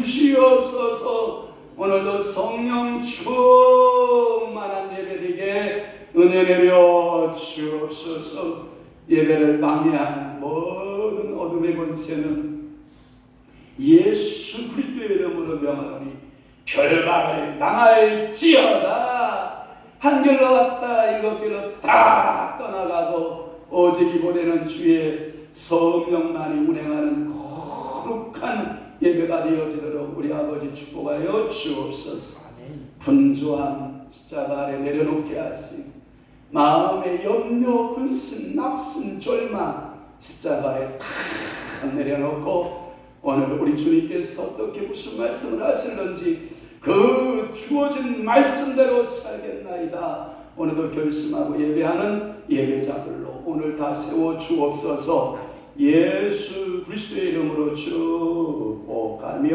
주시옵소서. 오늘도 성령 충만한 예배되게 은혜 내려 주옵소서. 예배를 방해하는 모든 어둠의 권세는 예수 그리스도의 이름으로 명하노니 결박을 당할지어다. 한결로 왔다 일곱길로 다 떠나가고 오직 이번에는 주의 성령만이 운행하는 거룩한 예배가 되어지도록 우리 아버지 축복하여 주옵소서. 분주함 십자가 아래 내려놓게 하시고 마음의 염려, 근심, 낙심, 절망 십자가 아래 다 내려놓고 오늘 우리 주님께서 어떻게 무슨 말씀을 하실는지 그 주어진 말씀대로 살겠나이다. 오늘도 결심하고 예배하는 예배자들로 오늘 다 세워 주옵소서. 예수 그리스도의 이름으로 축복하며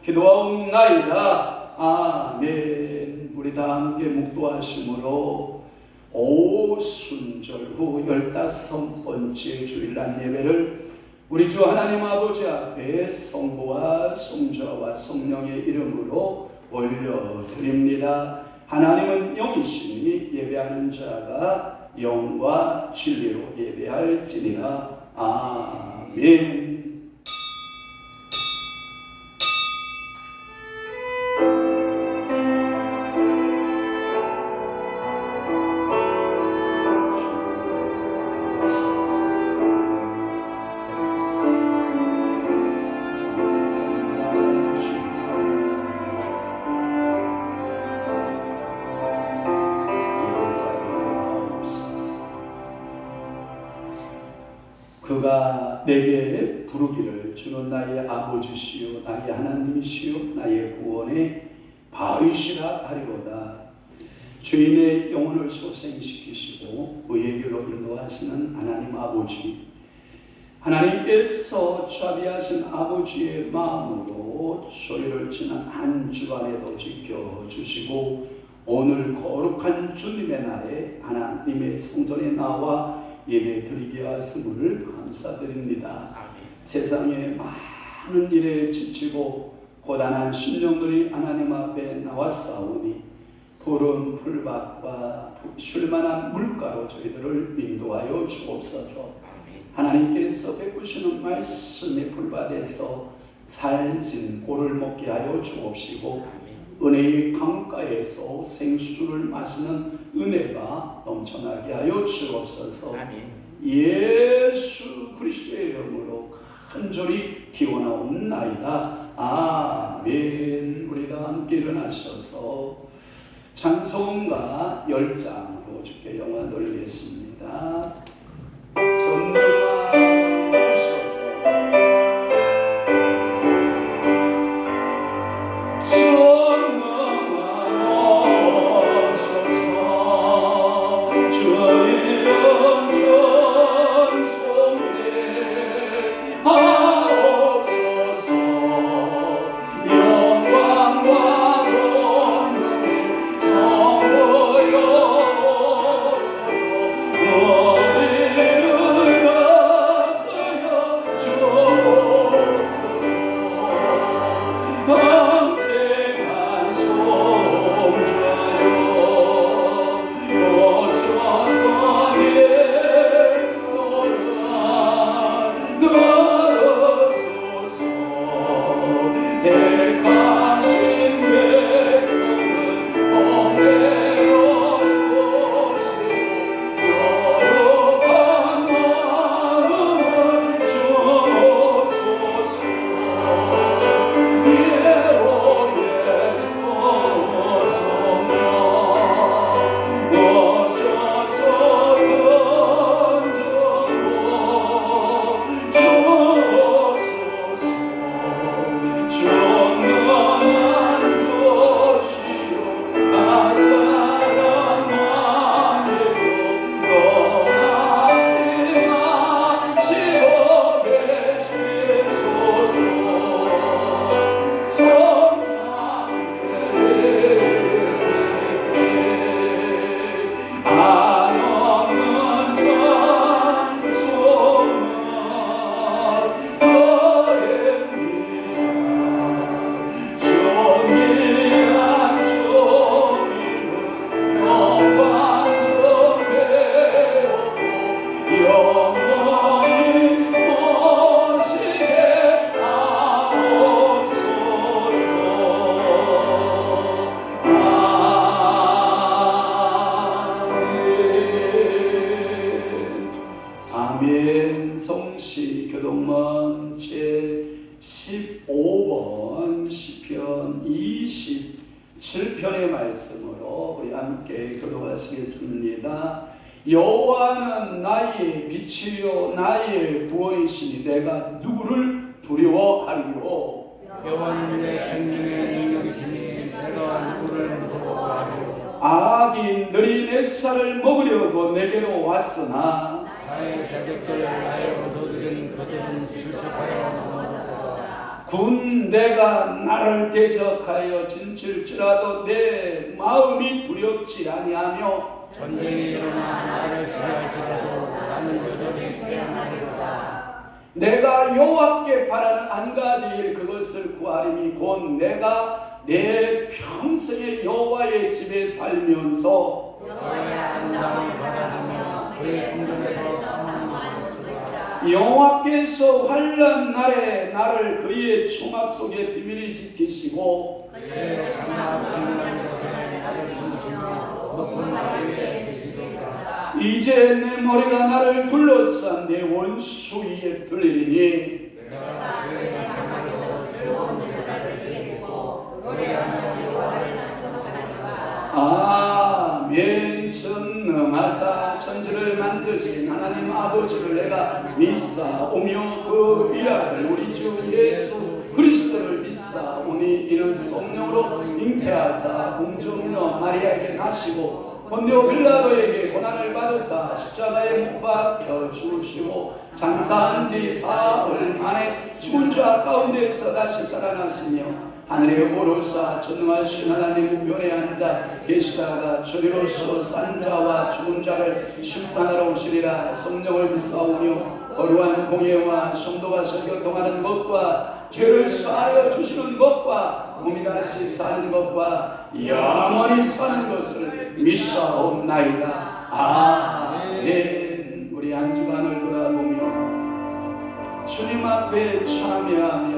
기도하옵나이다. 아멘. 우리 다 함께 묵도하심으로 오순절 후 15번째 주일날 예배를 우리 주 하나님 아버지 앞에 성부와 성자와 성령의 이름으로 올려드립니다. 하나님은 영이시니 예배하는 자가 영과 진리로 예배할지니라. 아멘. 그가 내게 부르기를 주는 나의 아버지시요 나의 하나님이시요 나의 구원의 바위시라 하리로다. 주인의 영혼을 소생시키시고 의의 길로 인도하시는 하나님 아버지, 하나님께서 자비하신 아버지의 마음으로 저희를 지난 한 주간에도 지켜주시고 오늘 거룩한 주님의 날에 하나님의 성전에 나와 예배 드리게 하심을 감사드립니다. 세상에 많은 일에 지치고 고단한 심령들이 하나님 앞에 나왔사오니 푸른 풀밭과 쉴만한 물가로 저희들을 인도하여 주옵소서. 하나님께서 베푸시는 말씀의 풀밭에서 살진 꼴을 먹게 하여 주옵시고 은혜의 강가에서 생수를 마시는 은혜가 넘쳐나게 하여 주옵소서. 예수 그리스도의 이름으로 간절히 기원하옵나이다. 아멘. 우리 다 함께 일어나셔서 찬송가 10장으로 주께 영광 돌리겠습니다. 전능하옵소서. Oh 구원 시편 27편의 말씀으로 우리 함께 교독하시겠습니다. 여호와는 나의 빛이요 나의 구원이시니 내가 누구를 두려워하리요. 여호와는 내 생명의 능력이시니 내가 누구를 무서워하리요. 악인들이 내 살을 먹으려고 내게로 왔으나 나의 자격들 나의 도둑인 그들은 실족하여 넘어졌도다. 군대가 나를 대적하여 진칠지라도 내 마음이 두렵지 아니하며 전쟁이 일어나 나를 취할지라도 나는 여전히 태어나리로다. 내가 여호와께 바라는 한 가지 일 그것을 구하리니 곧 내가 내 평생에 여호와의 집에 살면서 여호와의 아름다움을 바라보며 그의 성전에서 사모하는 것이라. 여호와께서 환난 날에 나를 그의 충악 속에 비밀히 지키시고 그의 장막 은밀한 곳에 나를 숨기시며 높은 말 위에 계시리로다. 이제 내 머리가 나를 둘러싼 내 원수 위에 들리니 내가 그의 장막에서 즐거운 제사를 드리겠고 노래하며 여호와를 찬송하리라. 아멘. 전능하사 천지를 만드신 하나님 아버지를 내가 믿사오며 그 위아들 우리 주 예수 그리스도를 믿사오니 이는 성령으로 잉태하사 공중녀 마리아에게 나시고 본디오 빌라도에게 고난을 받으사 십자가에 못 박혀 죽으시고 장사한 지 사흘 만에 죽은 자 가운데서 다시 살아나시며 하늘에 오르사 전능하신 하나님 우편에 앉아 계시다가 저리로서 산 자와 죽은 자를 심판하러 오시리라. 성령을 믿사오며 거룩한 공예와 성도가 교통하는 것과 죄를 사하여 주시는 것과 몸이 다시 사는 것과 영원히 사는 것을 믿사옵나이다. 아멘. 우리 한 집안을 돌아보며 주님 앞에 참여하며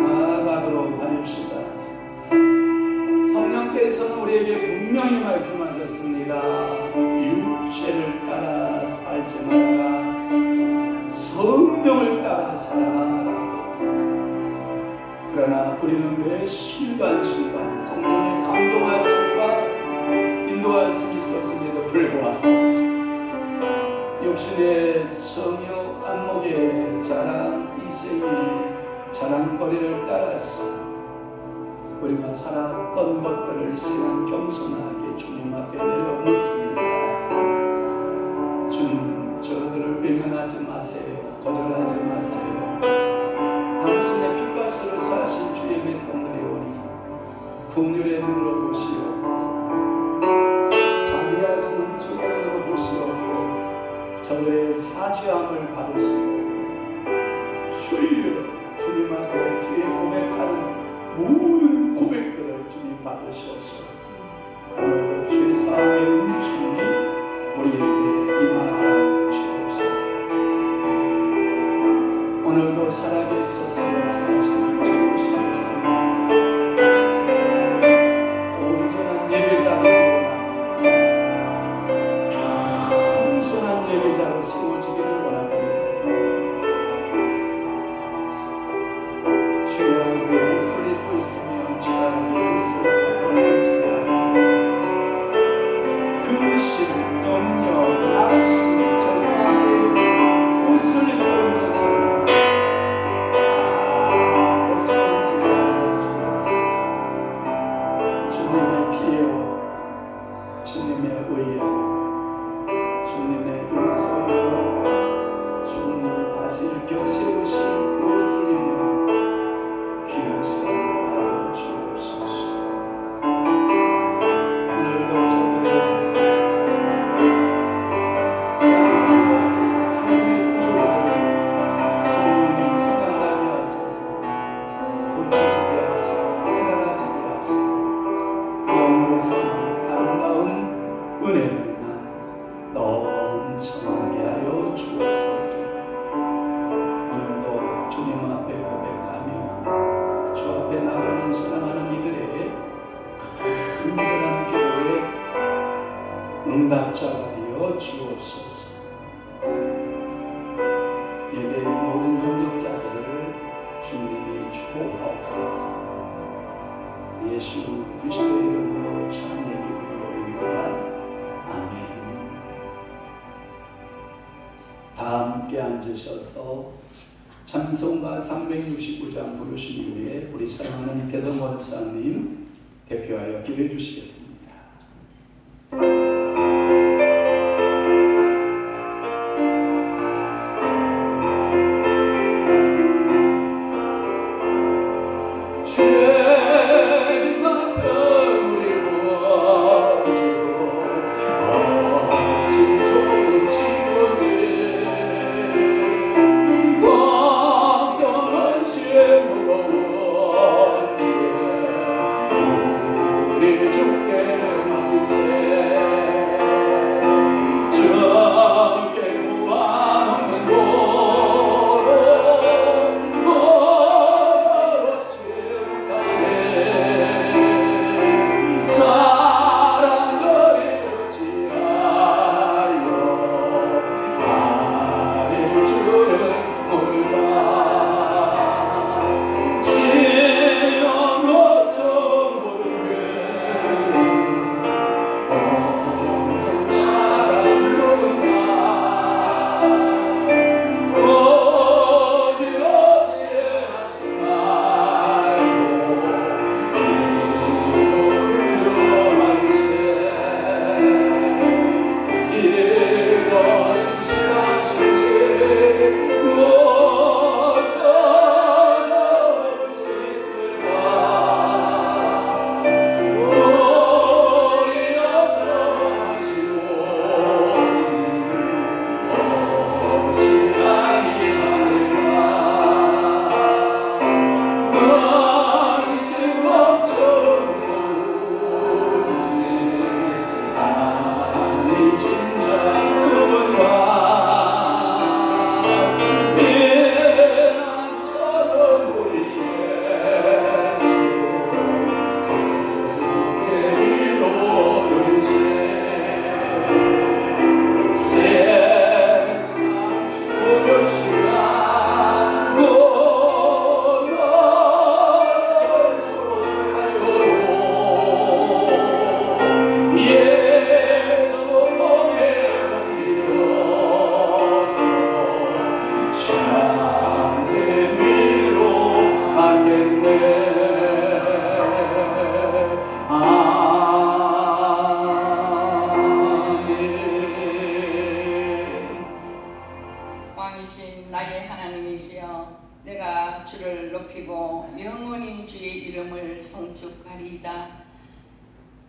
나아가도록 하십시다. 성령께서는 우리에게 분명히 말씀하셨습니다. 육체를 따라 살지 말라. 성령을 따라 살아라. 그러나 우리는 매 순간순간 성령의 감동하심과 인도하심이 있었음에도 불구하고 육신의 성욕 안목의 자랑 이생의 자랑거리를 따라서 우리가 살았던 것들을 시간 겸손하게 주님 앞에 내려놓습니다. 주님, 저들을 외면하지 마세요. 거절하지 마세요. 당신의 핏값으로 사신 주의 백성들이 오니 긍휼의 눈으로 보시오. 자비하시는 주의 눈으로 보시옵고 저들의 사죄함을 받으시고 주여 주님 앞에 주의 고백하는 모든 고백들을 주님 받으시옵소서. 오늘 주의 사함의 은총이 우리에게 임하여 주옵소서. 오늘도 살아계셔서 말씀하시는 주옵소서. 온전한 예배자로 겸손한 예배자로 세워지기를 원합니다. 주여 옷을 입고 있으며 주님의 옷을 벗겨지지 않습니다. 근심, 염려, 낙심, 절망의 옷을 입고 있는 것을 벗어지지 않아 주옵소서. 주님의 피로, 주님의 의로, 주님의 용서로 주님이 다시 일으켜 세우신 그 옷을 입는 귀한 시간 하여 주옵소서. 오늘도 저들의 삶의 구조를 성령님 생각나게 하소서. 고쳐지게 하시고 깨달아지게 하시고 영으로서 아름다운 은혜들만 넘쳐나게 하여 주옵소서. 오늘도 주님 앞에 고백하며 주 앞에 나가는 사랑하는 이들의 간절한 기도에 응답자가 되어 주옵소서. 예배의 모든 협력자들을 주님이 축복하옵소서. 예수 그리스도의 이름으로 참여 기도를 올립니다. 아멘. 다 함께 앉으셔서 찬송가 369장 부르신 후에 우리 사랑하는 개동 원사님 대표하여 기도해 주시겠습니다.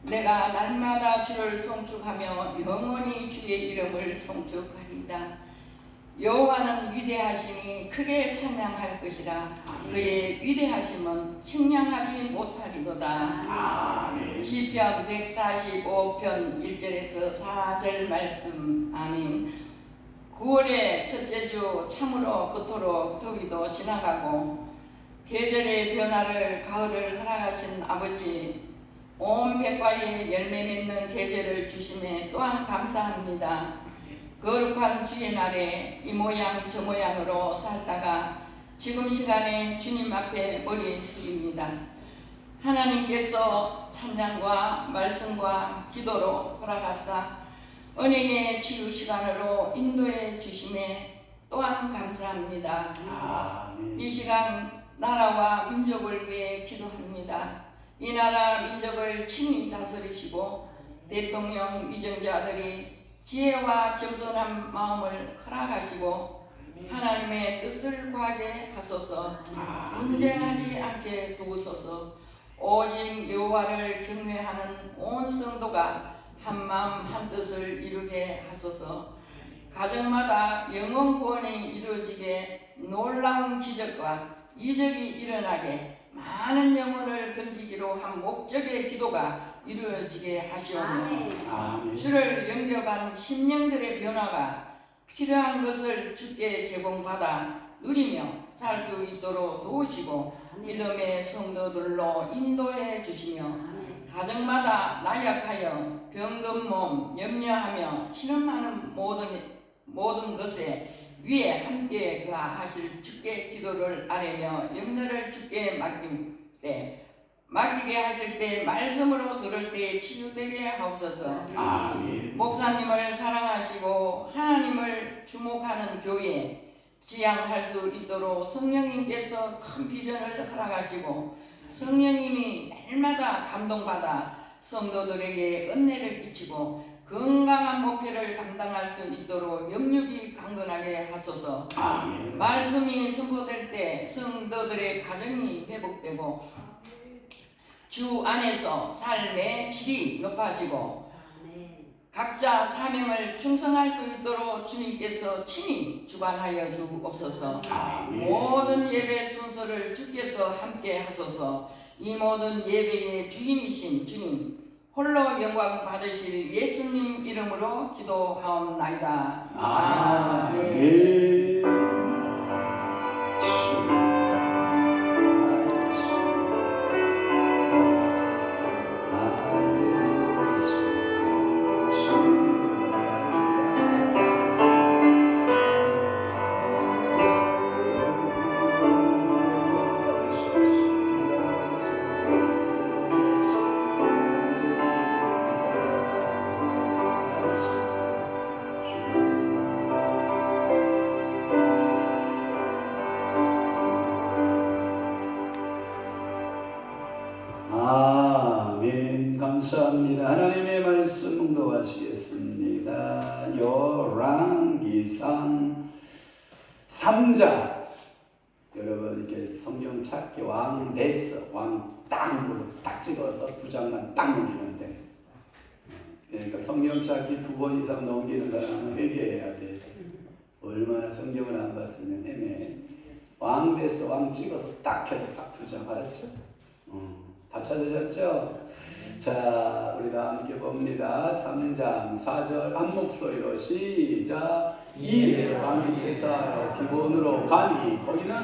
내가 날마다 주를 송축하며 영원히 주의 이름을 송축하리이다. 여호와는 위대하심이 크게 찬양할 것이라. 그의 위대하심은 측량하지 못하리로다. 시편 145편 1절에서 4절 말씀. 아멘. 9월의 첫째 주 참으로 그토록 더위도 지나가고 계절의 변화를 가을을 허락하신 아버지, 온 백과의 열매 맺는 계절을 주심에 또한 감사합니다. 거룩한 주의 날에 이 모양 저 모양으로 살다가 지금 시간에 주님 앞에 머리 숙입니다. 하나님께서 찬양과 말씀과 기도로 허락하사 은혜의 치유 시간으로 인도해 주심에 또한 감사합니다. 이 시간 나라와 민족을 위해 기도합니다. 이 나라 민족을 친히 다스리시고 대통령 위정자들이 지혜와 겸손한 마음을 허락하시고 하나님의 뜻을 구하게 하소서. 분쟁하지 않게 두소서. 오직 여호와를 경외하는 온 성도가 한 마음 한 뜻을 이루게 하소서. 가정마다 영혼 구원이 이루어지게 놀라운 기적과 이적이 일어나게 많은 영혼을 건지기로 한 목적의 기도가 이루어지게 하시오며 주를 영접한 심령들의 변화가 필요한 것을 주께 제공받아 누리며 살 수 있도록 도우시고 믿음의 성도들로 인도해 주시며 가정마다 나약하여 병든 몸 염려하며 신음하는 모든 것에 위에 함께 그하실 주께 기도를 아뢰며 염려를 주께 맡길 때 맡기게 하실 때 말씀으로 들을 때 치유되게 하옵소서. 아멘. 목사님을 사랑하시고 하나님을 주목하는 교회 지향할 수 있도록 성령님께서 큰 비전을 허락하시고 성령님이 날마다 감동받아 성도들에게 은혜를 끼치고 건강한 목표를 감당할 수 있도록 영육이 강건하게 하소서. 아멘. 말씀이 선포될 때 성도들의 가정이 회복되고 주 안에서 삶의 질이 높아지고 각자 사명을 충성할 수 있도록 주님께서 친히 주관하여 주옵소서. 아멘. 모든 예배 순서를 주께서 함께 하소서. 이 모든 예배의 주인이신 주님 홀로 영광 받으실 예수님 이름으로 기도하옵나이다. 아멘. 아멘. 감사합니다. 하나님의 말씀 묵도하시겠습니다. 열왕기상 3장. 여러분 이렇게 성경 찾기 왕 됐어. 왕 땅으로 딱 찍어서 2장만 딱 넘기는데. 그러니까 성경 찾기 2번 이상 넘기는 사람은 회개해야 돼. 얼마나 성경을 안 봤으면 헤매. 왕 됐어. 왕 찍어서 딱 해도 딱 2장 알았죠? 다 찾으셨죠? 자, 우리가 함께 봅니다. 3장 4절 한 목소리로 시작. 이에 왕이 제사의 기본으로 가니 거기는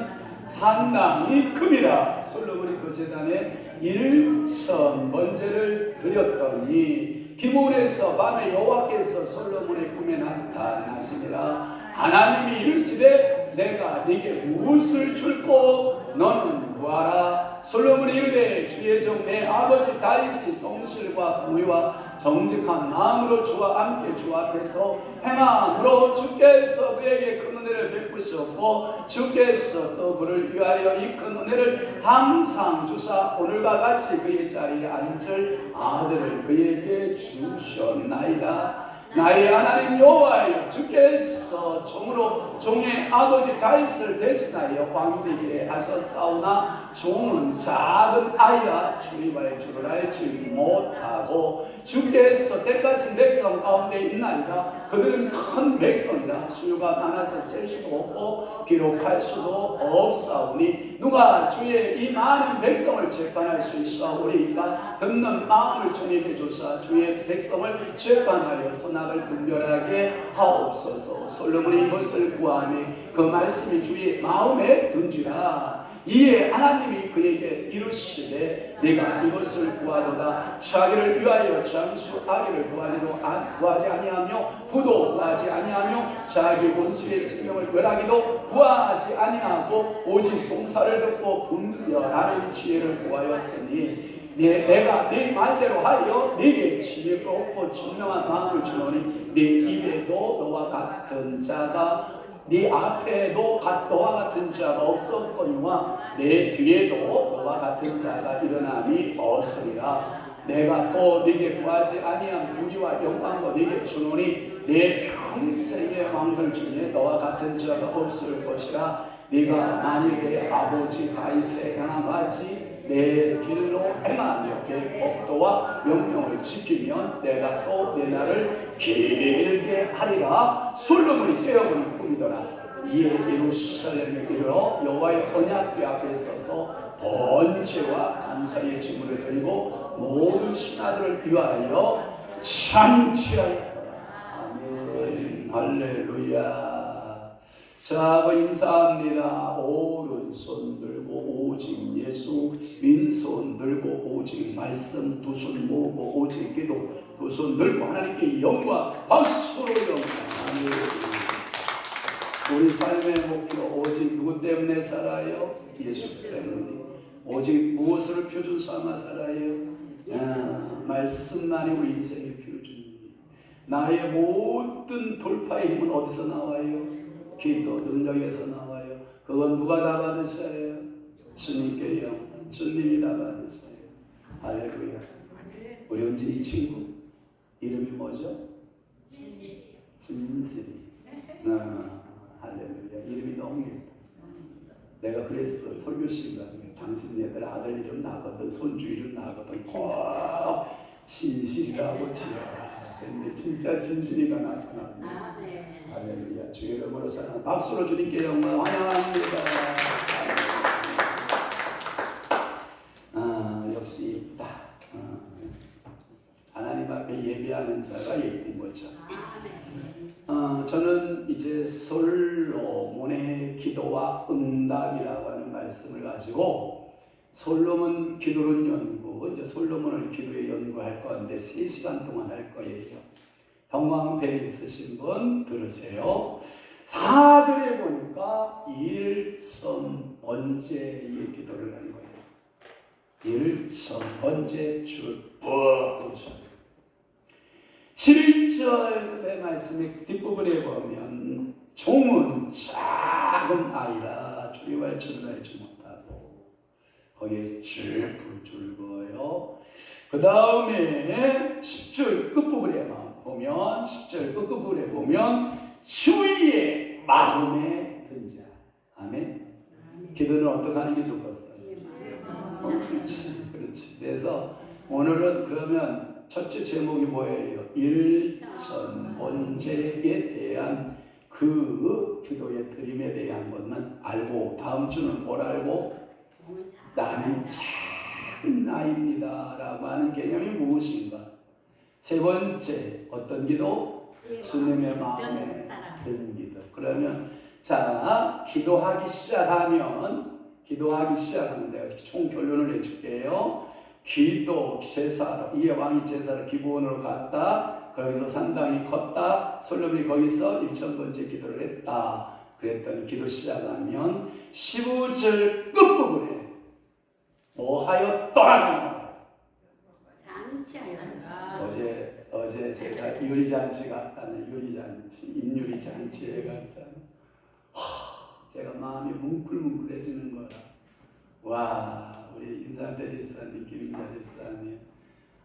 상당히 큽니다. 솔로몬이 그 제단에 1천 번제를 드렸더니 기본에서 밤에 여호와께서 솔로몬의 꿈에 나타나시니라. 하나님이 이르시되 내가 네게 무엇을 줄꼬 너는 구하라. 솔로몬이 이르되 주의 종 내 아버지 다윗이 성실과 공의와 정직한 마음으로 주와 함께 주 앞에서 행함으로 주께서 그에게 큰 은혜를 베푸셨고 주께서 또 그를 위하여 이 큰 은혜를 항상 주사 오늘과 같이 그의 자리에 앉을 아들을 그에게 주셨나이다. 나의 하나님 여호와여 주께서 종으로 종의 아버지 다윗을 대신하여 왕이 되게 하셨사오나 종은 작은 아이라 주의와의 주를 알지 못하고 주께서 택하신 백성 가운데 있나이다. 그들은 큰 백성이라 수요가 많아서 셀 수도 없고 기록할 수도 없사오니 누가 주의 이 많은 백성을 재판할 수 있사오리까. 듣는 마음을 종에게 주사 주의 백성을 재판하여 선악을 분별하게 하옵소서. 솔로몬이 이것을 구하며 그 말씀이 주의 마음에 든지라. 이에 하나님이 그에게 이르시되 내가 이것을 구하도다. 자기를 위하여 장수하기를 구하지 아니하며 부도 구하지 아니하며 자기 원수의 생명을 멸하기도 구하지 아니하고 오직 송사를 듣고 분별하는 지혜를 구하였으니 내가 네 말대로 하여 네게 지혜가 없고 청명한 마음을 주노니 네 입에도 너와 같은 자가 네 앞에도 너와 같은 자가 없었거니와 내 뒤에도 너와 같은 자가 일어남이 없으리라. 내가 또 네게 구하지 아니한 부귀와 영광과 네게 주노니 내 평생의 왕들 중에 너와 같은 자가 없을 것이라. 네가 만일에 아버지 다윗의 행함 같이 내 길로 행하며 내 법도와 명령을 지키면 내가 또 내 날을 길게 하리라. 솔로몬이 깨어버린 꿈이더라. 이에 예루살렘에 이르러 여호와의 언약궤 앞에 서서 번제와 감사의 제물을 드리고 모든 신하들을 위하여 잔치하였더라. 아멘. 할렐루야. 자, 인사합니다. 오른손 들고 오직 예수, 왼손 들고 오직 말씀, 두 손 모으고 오직 기도, 두 손 들고 하나님께 영광 박수로 영광. 우리 삶의 목표 오직 누구 때문에 살아요? 예수 때문에. 오직 무엇을 표준 삼아 살아요? 말씀만이 우리 인생의 표준입니다. 나의 모든 돌파의 힘은 어디서 나와요? 기도, 능력에서 나와요. 그건 누가 다 받으셔요? 주님께요. 주님이 다 받으셔요. 할렐루야. 우리 은진이 친구 이름이 뭐죠? 진실이. 할렐루야. 이름이 너무 예뻐. 내가 그랬어. 설교 시간에 당신 얘들 아들 이름 나거든, 손주 이름 나거든. 꼭 진실이라고 지어라. 근데 진짜 진실이가 나타납니다. 할렐루야. 주의 이름으로 사랑. 박수로 주님께 영광 환영합니다. 역시 예쁘다. 하나님 앞에 예배하는 자가 예쁜 거죠. 저는 이제 솔로몬의 기도와 응답이라고 하는 말씀을 가지고 솔로몬 기도론 연구, 이제 솔로몬을 기도에 연구할 건데 3시간 동안 할 거예요. 형광펜 있으신 분 들으세요. 4절에 보니까 일천번제의 기도를 하는 거예요. 일천번제 축복. 7절의 말씀의 뒷부분에 보면 종은 작은 아이라 주리할 줄을 알지 못하고 거기에 줄풀 줄거요. 그 다음에 10절 끝부분에 보면 10절 끝부분에 보면 주의 마음에 든 자. 아멘. 기도는 어떻게 하는 게 좋겠어요? 그렇지. 그래서 오늘은 그러면 첫째 제목이 뭐예요? 일천번제에 대한 그 기도의 드림에 대한 것만 알고 다음 주는 뭘 알고? 나는 작은 아이입니다 라고 하는 개념이 무엇인가? 세 번째 어떤 기도? 주님의 마음에 든 기도. 그러면 자 기도하기 시작하면 내가 총 결론을 내줄게요. 기도 제사로 이에 왕이 제사를 기본으로 갔다. 거기서 상당히 컸다. 솔로몬이 거기서 일천번제 기도를 했다. 그랬더니 기도 시작하면 15절 끝부분에 뭐 하였더라는 거예요. 어제 제가 유리잔치 갔다는 유리잔치 임유리잔치에 갔잖아요. 제가 마음이 뭉클뭉클해지는 거라. 와, 우리 인산대 집사님, 김인자 집사님,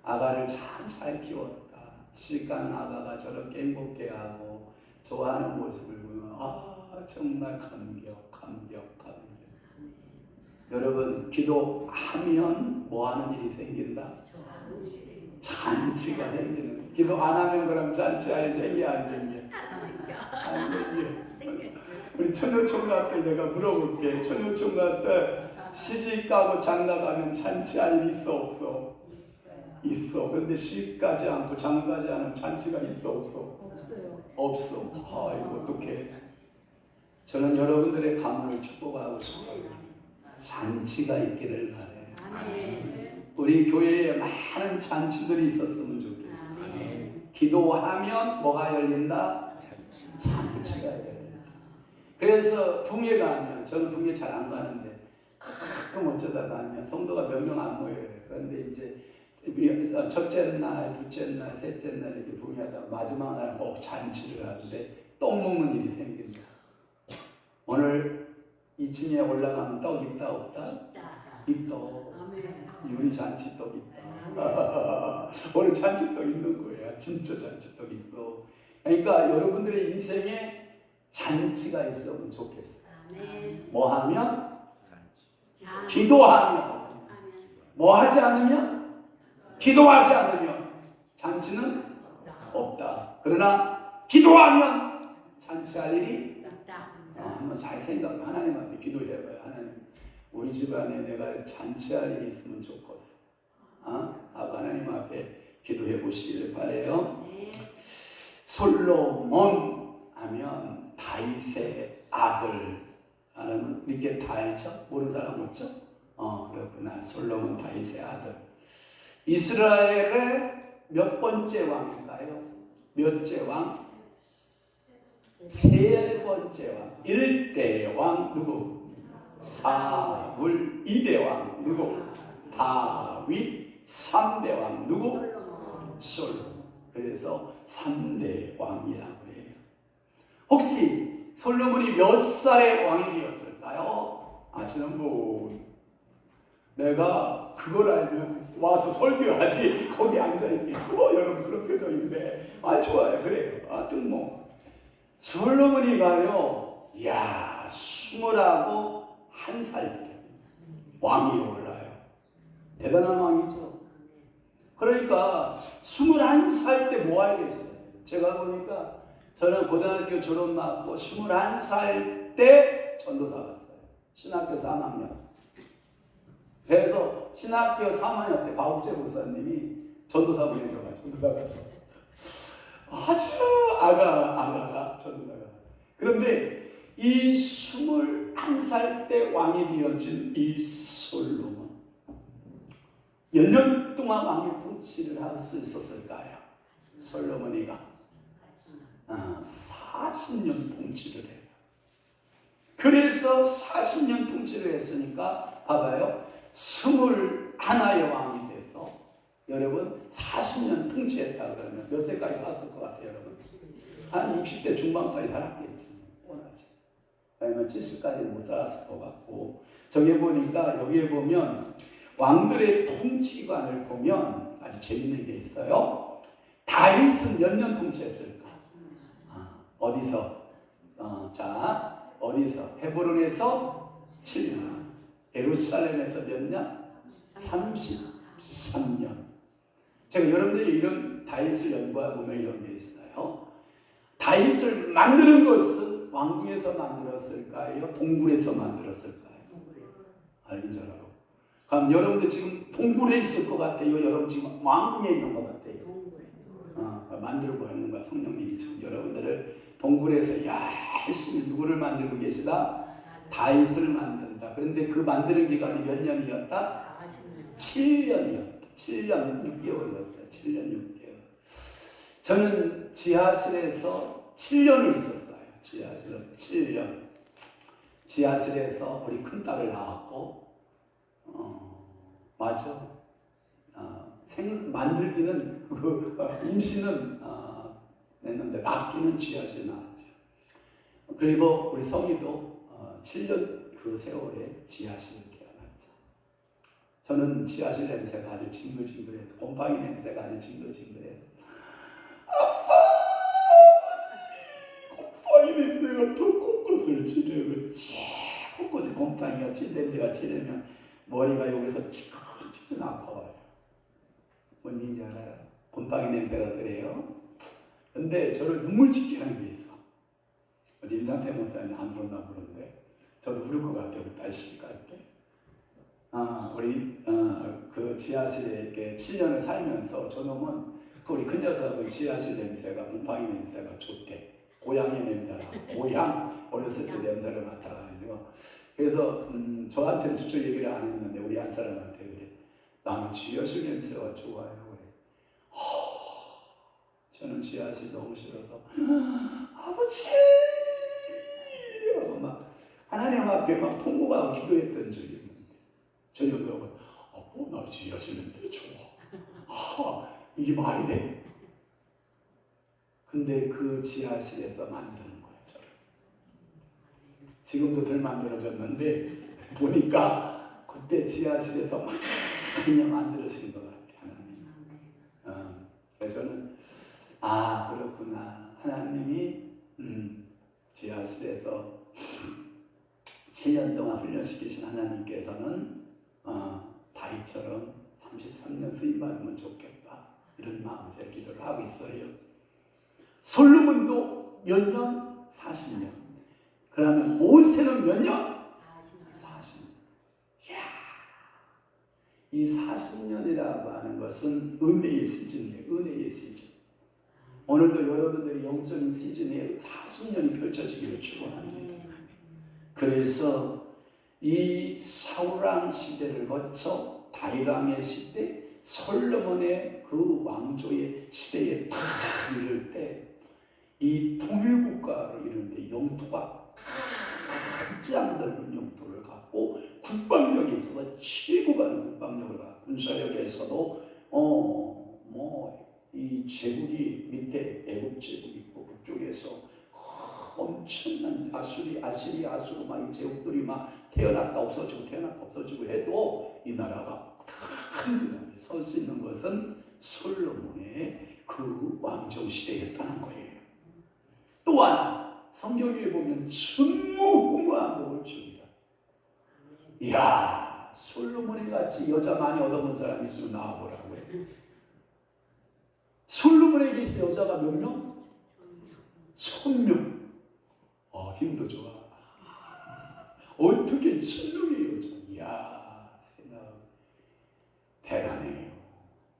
아가를 참 잘 키웠다. 시간 아가가 저렇게 행복해하고 좋아하는 모습을 보면 정말 감격. 여러분, 기도하면 뭐 하는 일이 생긴다? 잔치가 생기는. 기도 안 하면 그럼 잔치 안 생겨, 안 생겨? 안 생겨. 우리 처녀총각 때 내가 물어볼게. 처녀총각 때 시집가고 장가가면 잔치할 일 있어 없어? 있어. 근데 시집가지 않고 장가가지 않으면 잔치가 있어 없어? 없어. 이거 어떡해. 저는 여러분들의 가문을 축복하고 싶어요. 잔치가 있기를 바라요. 우리 교회에 많은 잔치들이 있었으면 좋겠어요. 기도하면 뭐가 열린다? 잔치가 열린다. 그래서 붕에 가면, 저는 붕에 잘 안 가는데 가끔 어쩌다 가면 성도가 몇 명 안 모여요. 그런데 이제 첫째 날, 둘째 날, 셋째 날 이렇게 붕에 하다가 마지막 날 꼭 잔치를 하는데 떡 먹는 일이 생긴다. 오늘 2층에 올라가면 떡 있다 없다? 있다. 유리 잔치떡 있다. 오늘 잔치떡 있는 거야. 진짜 잔치떡 있어. 그러니까 여러분들의 인생에 잔치가 있으면 좋겠어요. 뭐 하면? 기도하면. 뭐 하지 않으면? 기도하지 않으면 잔치는 없다. 그러나 기도하면 잔치할 일이 한번 잘 생각해. 하나님 앞에 기도해봐요. 하나님, 우리 집안에 내가 잔치할 일이 있으면 좋겠어. 하고 하나님 앞에 기도해 보시기를 바라요. 솔로몬 하면 다윗의 아들. 이게 다 알죠? 모르는 사람 없죠? 그렇구나. 솔로몬 다윗의 아들. 이스라엘의 몇 번째 왕인가요? 몇째 왕? 세 번째 왕. 1대 왕 누구? 사울 2대 왕 누구? 다윗. 3대 왕 누구? 솔로몬. 그래서 3대 왕이라고 해요. 혹시 솔로몬이 몇 살의 왕이 되었을까요? 아시는 분? 내가 그걸 알면 와서 설교하지 거기 앉아있겠어? 여러분 그런 표정인데 좋아요. 그래요. 하여튼 뭐 솔로몬이 가요. 이야 21살 때 왕이 올라요. 대단한 왕이죠. 그러니까 21살 때 뭐 하겠어요? 제가 보니까 저는 고등학교 졸업 맞고 21살 때 전도사 갔어요. 신학교 3학년. 그래서 신학교 3학년 때 박욱재 목사님이 전도사 보내려고 전도사 갔어. 아주 아가가 전도사가. 그런데 이 21살 때 왕이 되어진 이 솔로몬 몇 년 동안 왕의 통치를 할 수 있었을까요? 솔로몬이가 40년 통치를 해요. 그래서 40년 통치를 했으니까 봐봐요. 21의 왕이 돼서 여러분 40년 통치했다 그러면 몇 세까지 살았을 것 같아요, 여러분? 한 60대 중반까지 살았겠지. 뻔하지. 아니면 70까지 못 살았을 것 같고. 저기 보니까 여기에 보면 왕들의 통치관을 보면 아주 재밌는 게 있어요. 다윗은 몇 년 통치했을까? 어디서? 어디서? 헤브론에서 7년. 예루살렘에서 몇 년? 33년. 제가 여러분들이 이런 다윗을 연구해 보면 이런 게 있어요. 다윗을 만드는 것은 왕궁에서 만들었을까요? 동굴에서 만들었을까요? 알긴 잘 알아. 그럼 여러분들 지금 동굴에 있을 것 같아요? 여러분 지금 왕궁에 있는 것 같아요? 만들고 있는 거야. 성령님이 지금 여러분들을 동굴에서 열심히 누구를 만들고 계시다? 다윗을 만든다. 그런데 그 만드는 기간이 몇 년이었다? 7년이었다. 7년 6개월이었어요. 7년 6개월. 저는 지하실에서 7년을 있었어요. 지하실에서 7년. 지하실에서 우리 큰딸을 낳았고 맞아. 만들기는 임신은 냈는데 낳기는 지하실에 낳았죠. 그리고 우리 성희도 7년 그 세월에 지하실에 태어났죠. 저는 지하실 냄새가 아주 징글징글해서 곰팡이 냄새가 아주 징글징글해서 아빠 곰팡이 냄새가 또 곳곳을 찌르면 곳곳에 곰팡이가 냄새가 찌르면 머리가 여기서 지끈지끈 아파요. 뭔지 알아요? 곰팡이 냄새가 그래요. 근데 저를 눈물 짓게 하는 게 있어. 어제 임상태 목사님 안 부른다 그러는데 저도 울을 것 같아요. 우리 딸씨가 이렇게. 우리 그 지하실에 이렇게 7년을 살면서 저놈은 우리 큰 녀석은 지하실 냄새가 곰팡이 냄새가 좋대. 고향의 냄새라. 고향 어렸을 때 냄새를 맡아가지고 그래서 저한테는 직접 얘기를 안 했는데 우리 안 사람한테 그래. 나는 지하실 냄새가 좋아요. 그래. 저는 지하실 너무 싫어서 아버지 하고 막 하나님 앞에 막 통곡하고 기도했던 적이 있는데 저녁에 아빠 나 지하실 냄새 좋아. 이게 말이 돼? 근데 그 지하실에서 만드는 거예요. 저를. 지금도 덜 만들어졌는데 보니까 그때 지하실에서 막 그냥 만들어진 것 같아요. 하나님. 그래서 저는 그렇구나. 하나님이 지하실에서 7년 동안 훈련시키신 하나님께서는 다윗처럼 33년 쓰임받으면 좋겠다. 이런 마음으로 제가 기도를 하고 있어요. 솔로몬도 몇 년? 40년. 그러면 모세는 몇 년? 40년. 이야, 이 40년이라고 하는 것은 은혜의 시즌이에요. 은혜의 시즌. 오늘도 여러분들이 영적인 시즌에 40년이 펼쳐지기를 축원합니다. 그래서 이 사울왕 시대를 거쳐 다윗왕의 시대, 솔로몬의 그 왕조의 시대에 딱 이를 때 이 통일국가를 이루는데 영토가 가장 넓은 영토를 갖고 갖고 국방력이 있어서 치고 가는 국방력을 갖고 군사력에서도 이 제국이 밑에 애국 제국이 있고 북쪽에서 엄청난 아수르 막 이 제국들이 막 태어났다 없어지고 해도 이 나라가 든든하게 설 수 있는 것은 솔로몬의 그 왕정 시대였다는 거예요. 또 하나 성경에 보면 전무후무한 복을 줍니다. 이야, 솔로몬이 같이 여자 많이 얻어본 사람 있으면 나와보라고요. 솔로몬에게 있어 여자가 몇 명? 1000명. 힘도 좋아. 어떻게 1000명의 여자? 이야, 생각 대단해요.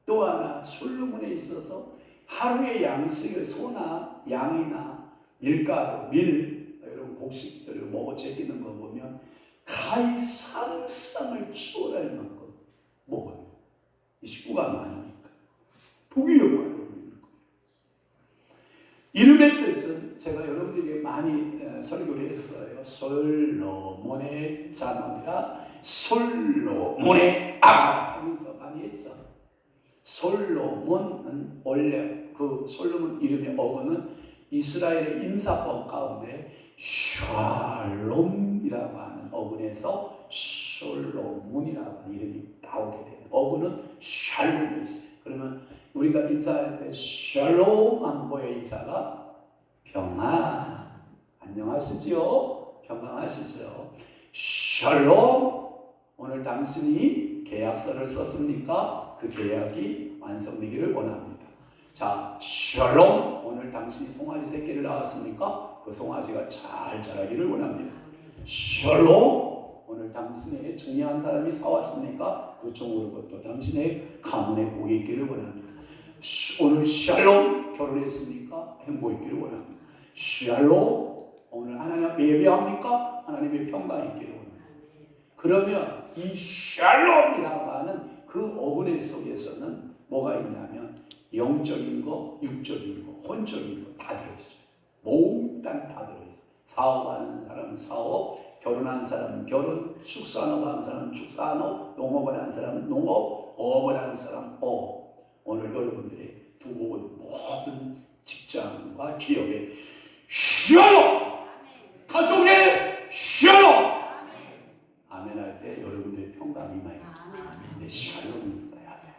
또 하나 솔로몬에 있어서 하루의 양식을 소나 양이나 밀가루, 이런 곡식들을 먹어 제끼는 거 보면 가히 상상을 초월할 만큼 먹어요. 이 식구가 많으니까 복이 영화를 올리는 거예요. 이름의 뜻은 제가 여러분들에게 많이 설교를 했어요. 솔로몬의 자손이라 솔로몬의 아가 하면서 많이 했죠. 솔로몬은 원래 그 솔로몬 이름의 어근은 이스라엘의 인사법 가운데 샬롬이라고 하는 어근에서 솔로몬이라고 하는 이름이 나오게 돼요. 어근은 샬롬이 있어요. 그러면 우리가 인사할 때 샬롬 하면 뭐예요? 인사가 평안. 안녕하시죠? 평안하시죠? 샬롬. 오늘 당신이 계약서를 썼습니까? 그 계약이 완성되기를 원합니다. 자, 샬롬. 오늘 당신이 송아지 새끼를 낳았습니까? 그 송아지가 잘 자라기를 원합니다. 샬롬. 오늘 당신의 중요한 사람이 사왔습니까? 그 종으로부터 당신의 가문의 복이 있기를 원합니다. 오늘 샬롬. 결혼했습니까? 행복이 있기를 원합니다. 샬롬. 오늘 하나님 앞에 예배합니까? 하나님의 평강이 있기를 원합니다. 그러면 이 샬롬이라고 하는 그 어근의 속에서는 뭐가 있냐면 영적인 거, 육적인 거, 혼적인 거 다 들어있어요. 몽땅 다 들어있어요. 사업하는 사람은 사업, 결혼하는 사람은 결혼, 축산업 하는 사람은 축산업, 농업을 하는 사람은 농업, 어업을 하는 사람은 어업. 오늘 여러분들이 두고 온 모든 직장과 기업의 샬롬! 가족의 샬롬! 아멘 할 때 여러분들의 평강이 임해요. 근데 샬롬이 있어야 돼요.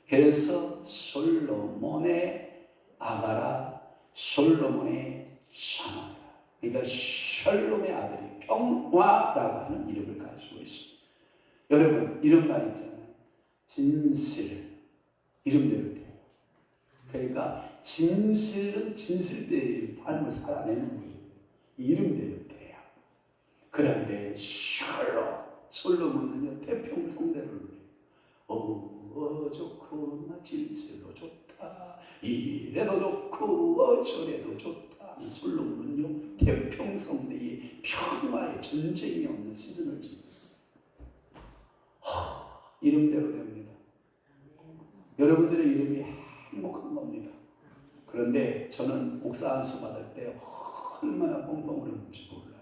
그래서 솔로몬의 아가라, 솔로몬의 자녀라. 그러니까 샬롬의 아들이 평화라고 하는 이름을 가지고 있습니다. 여러분 이런 말 있잖아요. 진실. 이름대로 돼요. 그러니까 진실은 진실대의 삶을 살아내는 거예요. 이름대로 돼요. 그런데 샬롬, 솔로몬은요 태평성대를 누려요. 좋고 나 진실로 좋다. 이래도 좋고 저래도 좋다. 솔로몬은요 태평성대의 평화의 전쟁이 없는 시즌을 줍니다. 이름대로 됩니다. 여러분들의 이름이 행복한 겁니다. 그런데 저는 목사 안수 받을 때 얼마나 뻥뻥 울었는지 몰라요.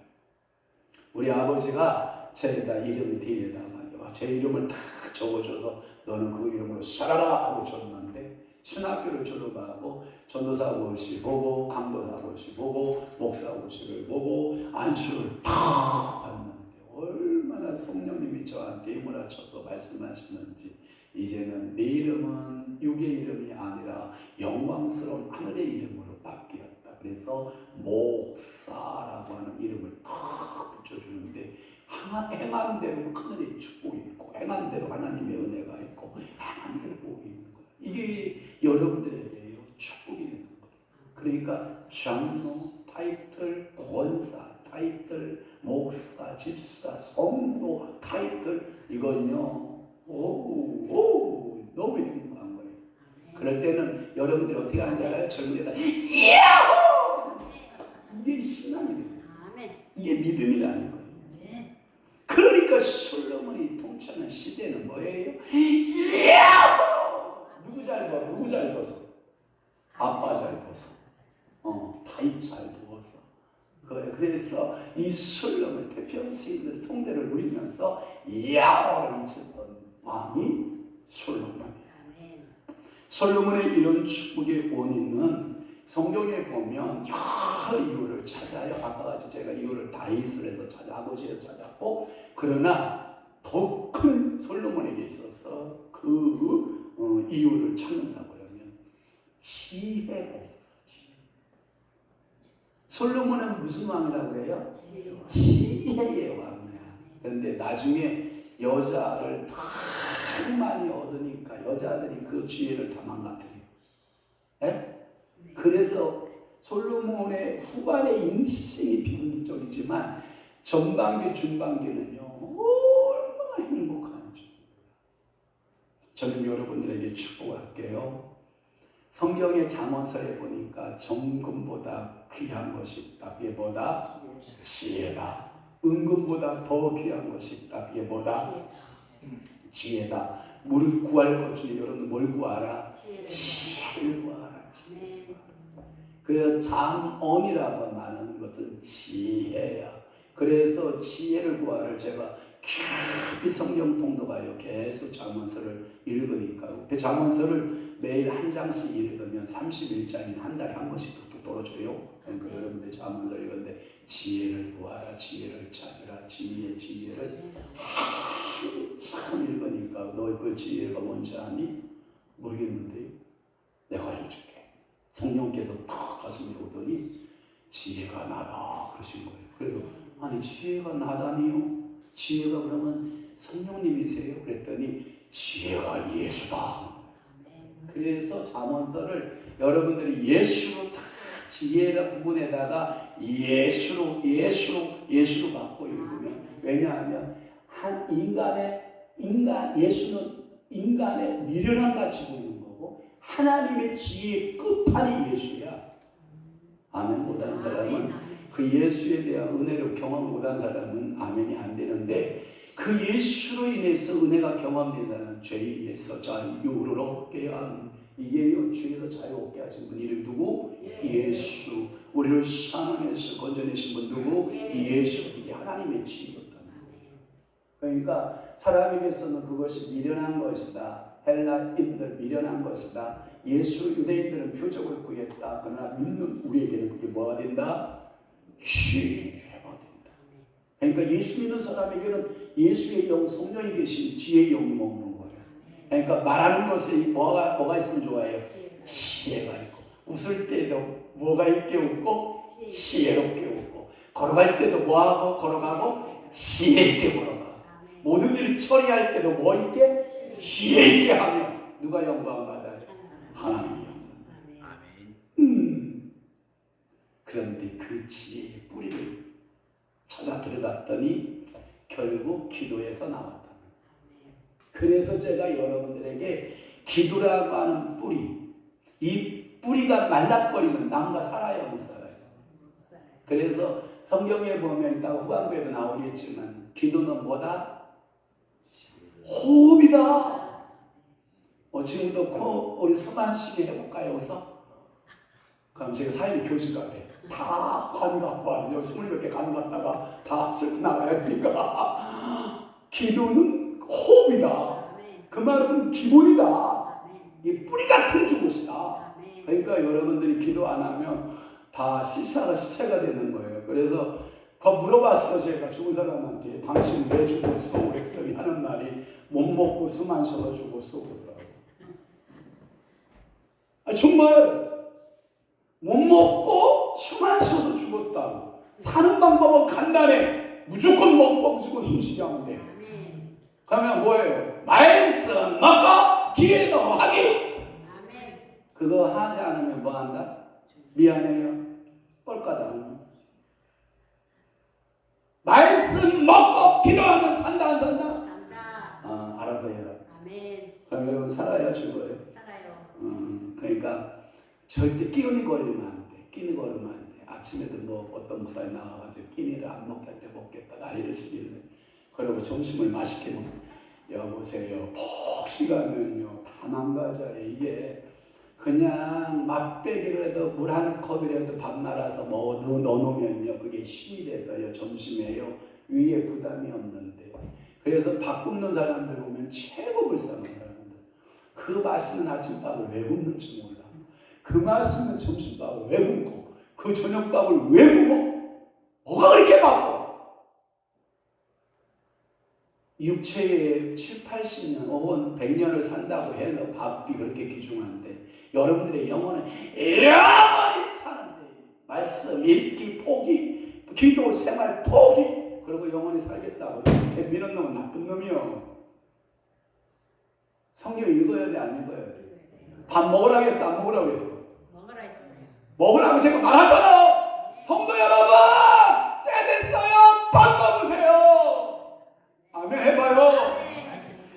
우리 아버지가 제가 이름 뒤에다가 제 이름을 딱 적어줘서 너는 그 이름으로 살아라 하고 줬는데 신학교를 졸업하고 전도사 고시 보고 강도사 고시 보고 목사 고시를 보고 안수를 다 받는데 얼마나 성령님이 저한테 힘을 하셔서 말씀하시는지 이제는 내 이름은 육의 이름이 아니라 영광스러운 하늘의 이름으로 바뀌었다. 그래서 목사라고 하는 이름을 딱 붙여주는데 행한 대로 하늘의 축복이 있고 행한 대로 하나님의 은혜가 있고 행한 대로 복이 있는 거예요. 이게 여러분들에게 축복이 있는 거예요. 그러니까 장로, 타이틀, 권사, 타이틀, 목사, 집사, 성도, 타이틀 이건요 너무 행복한 거예요. 그럴 때는 여러분들이 어떻게 하는지 알아요? 젊은 데다 야호! 이게 신앙이에요. 이게 믿음이라는 거예요. 그러니까 솔로몬이 통치하는 시대는 뭐예요? 야호! 누구 잘 봐? 누구 잘 벗어? 아빠 잘 벗어. 다윗 잘 부어서. 그래서 이 솔로몬 태평스의 통례를 누리면서 야호를 쳤던 왕이 솔로몬이에요. 솔로몬의 이런 축복의 원인은 성경에 보면 여러 이유를 찾아요. 아까 같이 제가 이유를 다윗을 해서 찾아, 아버지에서 찾았고, 그러나 더 큰 솔로몬에게 있어서 그 이유를 찾는다고 하면 지혜가 있어서. 솔로몬은 무슨 왕이라고 그래요? 지혜의 왕이야. 그런데 나중에 여자를 더 많이 얻으니까 여자들이 그 지혜를 다 망가뜨려요. 예? 그래서 솔로몬의 후반의 인생이 비극적이지만 전반기, 중반기는요 얼마나 행복한지. 저는 여러분들에게 축복할게요. 성경의 잠언서에 보니까 정금보다 귀한 것이 있다. 그게 뭐다? 지혜다. 은금보다 더 귀한 것이 있다. 그게 뭐다? 지혜다. 무릇 구할 것 중에 여러분 뭘 구하라? 지혜를 구하라. 그래서 잠언이라고 말하는 것은 지혜야. 그래서 지혜를 구하를 제가 깊이 성경 통독하여 계속 잠언서를 읽으니까 잠언서를 매일 한 장씩 읽으면 31장인 한 달에 한 번씩 또 떨어져요. 그러니까 여러분들 잠언서를 읽는데 지혜를 구하라, 지혜를 찾으라, 지혜를 한참 읽으니까 너 그 지혜가 뭔지 아니? 모르겠는데 내가 알려줄게. 성령께서 딱 가슴에 오더니 지혜가 나다 그러신 거예요. 그래서 아니 지혜가 나다니요? 지혜가 그러면 성령님이세요? 그랬더니 지혜가 예수다. 그래서 잠언서를 여러분들이 예수로 다 지혜의 부분에다가 예수로 바꿔 읽으면, 왜냐하면 예수는 인간의 미련한 가치 보이는 거고 하나님의 지혜의 끝판이 예수야. 아멘 못하는 사람은 그 예수에 대한 은혜를 경험 못한 사람은 아멘이 안 되는데, 그 예수로 인해서 은혜가 경험된다는 죄에서 자유를 얻게 한 이게요, 죄에서 자유 얻게 하신 분 이름 누구? 예수. 우리를 사망에서 건져내신 분 누구? 예수. 이게 하나님의 지혜였다. 그러니까 사람에게서는 그것이 미련한 것이다. 헬라인들 미련한 것이다. 예수 유대인들은 표적을 구했다. 그러나 믿는 우리에게는 그게 뭐가 된다? 지혜가 된다. 그러니까 예수 믿는 사람에게는 예수의 영, 성령이 계신 지혜의 영이 머무는 거예요. 그러니까 말하는 것에 뭐가 있으면 좋아해요? 지혜가 있고, 웃을 때도 뭐가 있게 웃고 지혜롭게 웃고, 걸어갈 때도 뭐하고 걸어가고 지혜 있게 걸어가. 모든 일을 처리할 때도 뭐 있게? 지혜 있게 하면 누가 영광 받아요? 하나님이 영광. 그런데 그 지혜의 뿌리를 찾아 들어갔더니 결국 기도에서 나왔다. 그래서 제가 여러분들에게 기도라고 하는 뿌리, 이 뿌리가 말라버리면 나무가 살아요, 못 살아요? 그래서 성경에 보면 이따가 후반부에도 나오겠지만 기도는 뭐다? 호흡이다. 지금부터 우리 숨 쉬게 해볼까요? 여기서? 그럼 제가 사회비 교수가 그래. 다 간이 아파. 20몇 개 간 갔다가 다 쓸고 나가야 되니까. 기도는 호흡이다. 그 말은 기본이다. 이 뿌리 같은 그것이다. 그러니까 여러분들이 기도 안 하면 다 시체가 되는 거예요. 그래서 물어봤어. 제가 죽은 사람한테 당신 왜 죽었어? 그랬더니 하는 말이 못 먹고 숨 안 쉬어서 죽었어. 그러더라고. 정말 못 먹고 숨 안 쉬어서 죽었다고. 사는 방법은 간단해. 무조건 먹고 무조건 숨 쉬게 하면 돼. 그러면 뭐예요? 말씀 먹고 기도하기. 그거 하지 않으면 뭐 한다? 미안해요. 뻘까다. 말씀 먹고 기도하면 산다 안 산다? 산다. 알아서 해라. 그럼 여러분 살아요 죽어요? 살아요. 그러니까 절대 끼니거리면 안 돼. 끼니거리면 안 돼. 아침에도 뭐 어떤 목사님 나와가지고 끼니를 안 먹겠다 먹겠다 난리를 치기는. 그리고 점심을 맛있게 먹고 여보세요. 폭식하면요 다 망가져요. 이게 그냥 맛배기로 해도 물 한 컵이라도 밥 말아서 넣어놓으면요 그게 힘이 돼서요 점심에요 위에 부담이 없는데. 그래서 밥 굽는 사람들 보면 최고 불쌍한 사람들. 그 맛있는 아침밥을 왜 굽는지 몰라. 그 맛있는 점심밥을 왜 굽고 그 저녁밥을 왜 굽어? 뭐가 그렇게 바빠? 육체에 7, 80년 혹은 100년을 산다고 해서 밥이 그렇게 귀중한데 여러분들의 영혼은 영원히 사는데 말씀, 읽기, 포기, 기도, 생활, 포기 그리고 영원히 살겠다고 이렇게 미는 놈은 나쁜 놈이요. 성경 읽어야 돼, 안 읽어야 돼? 밥 먹으라고 했어, 안 먹으라고 했어? 먹으라 했어요. 먹으라고 제가 말하잖아. 성도 여러분, 때 됐어요. 밥 먹으세요. 아멘 해봐요.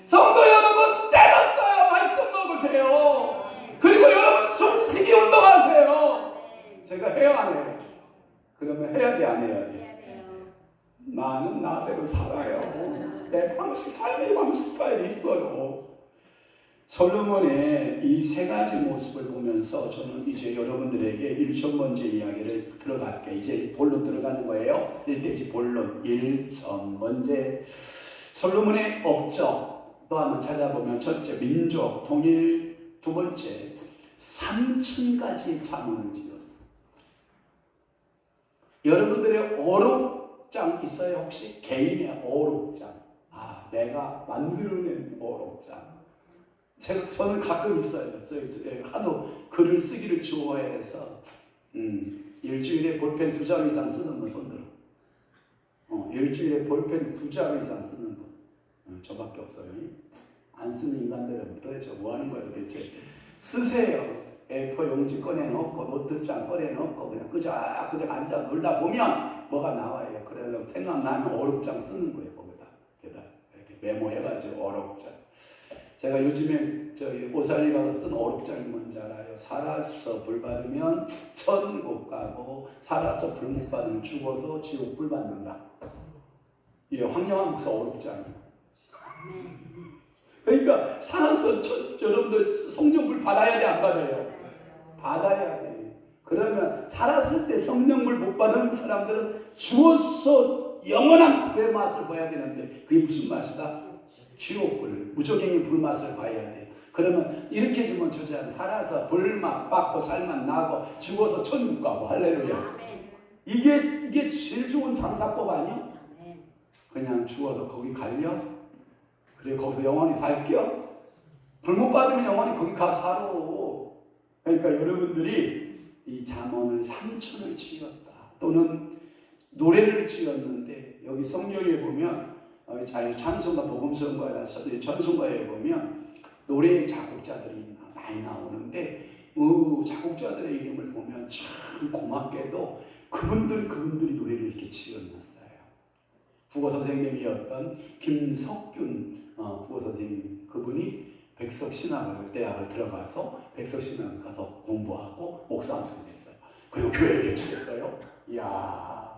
성도 여러분, 때 됐어요. 말씀 먹으세요. 그리고 여러분 숨쉬기 운동하세요. 제가 해요, 안 해요? 그러면 해야 돼, 안 해야 돼? 나는 나대로 살아요. 내 방식, 삶의 방식 스타일이 있어요. 솔로몬의 이 세 가지 모습을 보면서 저는 이제 여러분들에게 1천 번째 이야기를 들어갈게요. 이제 본론 들어가는 거예요. 1대지 본론 1천 번째. 솔로몬의 업적 또 한번 찾아보면 첫째 민족 통일, 두 번째 3,000가지 잠언을 지었어. 여러분들의 어록장 있어요 혹시? 개인의 어록장. 내가 만들어낸 어록장. 저는 가끔 있어요. 하도 글을 쓰기를 좋아해서 일주일에 볼펜 2장 이상 쓰는 분 손들어. 일주일에 볼펜 2장 이상 쓰는 분. 저밖에 없어요. 안 쓰는 인간들은 도대체 뭐 하는 거예요 도대체. 쓰세요. A4 용지 꺼내놓고 노트장 꺼내놓고 그냥 끄적끄적 앉아 놀다 보면 뭐가 나와요. 그래서 생각나면 어록장 쓰는 거예요. 거기다 이렇게 메모해가지고 어록장. 제가 요즘에 저희 오살리 가서 쓴 어록장이 뭔지 알아요? 살아서 불 받으면 천국 가고 살아서 불 못 받으면 죽어서 지옥 불 받는다. 이게 황영한 목사 어록장이에요. 그러니까 살아서 여러분들 성령불 받아야 돼, 안 받아요? 받아야 돼. 그러면 살았을 때 성령불 못 받은 사람들은 죽어서 영원한 불의 맛을 봐야 되는데 그게 무슨 맛이다? 지옥불, 무적행의 불맛을 봐야 돼. 그러면 이렇게 주면 주잖아. 살아서 불맛 받고 살맛 나고 죽어서 천국 가고 할렐루야. 이게 제일 좋은 장사법 아니야? 그냥 죽어서 거기 갈려? 그래 거기서 영원히 살겨? 불 못 받으면 영원히 거기 가 살아. 그러니까 여러분들이 이 잠언을 3,000을 지었다. 또는 노래를 지었는데 여기 성경에 보면 찬송가, 복음성가나 전송가에 보면 노래의 작곡자들이 많이 나오는데 작곡자들의 이름을 보면 참 고맙게도 그분들이 노래를 이렇게 지어놨어요. 국어 선생님이었던 김석균 국어 선생님, 그분이 백석신학대학을 들어가서 백석신학 가서 공부하고 목사 선생님 됐어요. 그리고 교회를 개척했어요. 이야,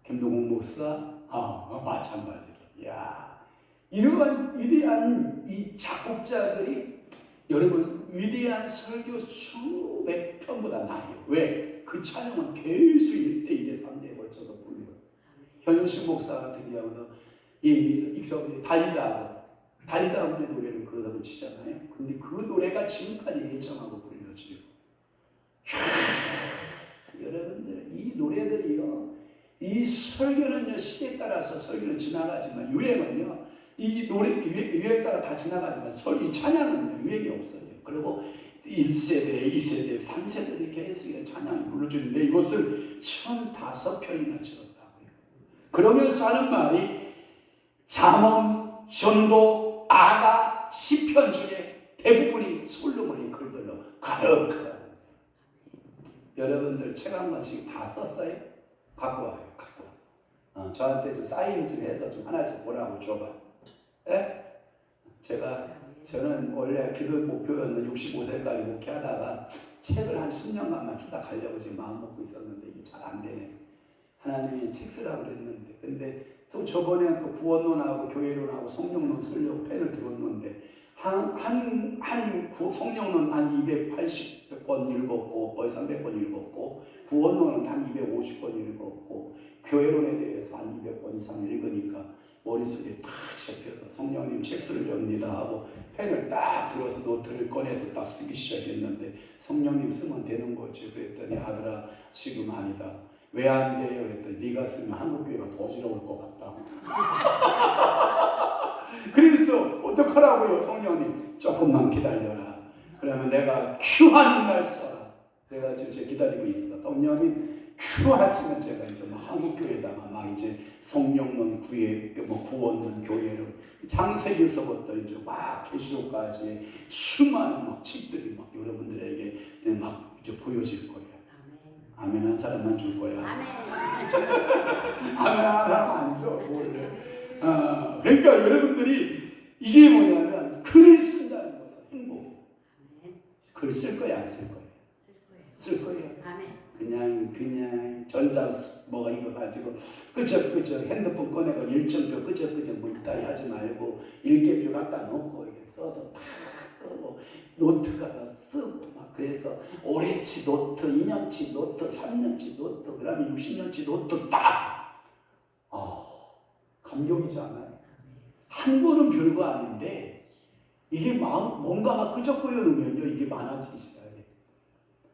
김동훈 목사 마찬가지로. 이야, 이러한 위대한 이 작곡자들이 여러분 위대한 설교 수백 편보다 나아요. 왜? 그 찬양은 계속 1대 2대 3대에 걸쳐서 불려요. 현현식 목사 같은 경우는 이 익성이 달리다 분의 노래를 그러다 치잖아요. 근데 그 노래가 지금까지 예청하고 불려져요. 여러분들 이 노래들이요, 이 설교는요 시대에 따라서 설교는 지나가지만 유행은요 이 노래 유행에 따라 다 지나가지만 이 찬양은 유행이 없어요. 그리고 1세대, 2세대, 3세대들이 계속 찬양이 불러주는데 이것을 1,005편이나 지었다고요. 그러면서 하는 말이 잠언, 전도, 아가, 시편 중에 대부분이 솔로몬의 글들로 가득하다. 여러분들 책 한 권씩 다 썼어요? 갖고 와요. 갖고 와. 저한테 좀 사인 좀 해서 좀 하나씩 보라고 줘봐. 예? 저는 원래 기도 목표였는 65세까지 목회하다가 책을 한 10년간만 쓰다 가려고 지금 마음 먹고 있었는데 이게 잘 안 되네. 하나님이 책 쓰라고 그랬는데, 근데 또 저번에 또 구원론하고 교회론하고 성령론 쓰려고 펜을 들었는데 성령론 한 280, 200번 읽었고 거의 300번 읽었고 구원론은 한 250번 읽었고 교회론에 대해서 한 200번 이상 읽으니까 머릿속에 탁 잡혀서 성령님 책수를 엽니다 하고 펜을 딱 들어서 노트를 꺼내서 딱 쓰기 시작했는데 성령님 쓰면 되는 거지. 그랬더니 아들아 지금 아니다. 왜 안 돼요? 그랬더니 네가 쓰면 한국교회가 더 어지러울 것 같다. 그래서 어떡하라고요? 성령님 조금만 기다려라. 그러면 내가 큐하는 날 써라. 내가 지금 기다리고 있어. 성령님 큐하시면 제가 이제 막 한국교회에다가 막 이제 성령론 구원론 교회를 창세기에서부터 이제 막 계시록까지 수많은 막 책들이 막 여러분들에게 막 이제 보여질 거예요. 아멘 한 사람만 줄 거야. 아멘 한 사람 안 줘. 그러니까 여러분들이 이게 뭐냐면 글을 쓴다는 것은 행복. 글 쓸 거야 안 쓸 거야? 쓸 거예요. 그냥 전자 뭐가 이거 가지고 그저 핸드폰 꺼내고 일정표 그저 뭐 이따위 하지 말고 일개표 갖다 놓고 이렇게 써서 탁 끄고 노트가 쓰고 막 그래서 올해치 노트, 2년치 노트, 3년치 노트, 그다음에 60년치 노트 딱 감격이지 않아요? 한 권은 별거 아닌데 이게 뭔가가 끄적거려 놓으면요 이게 많아지기 시작해요.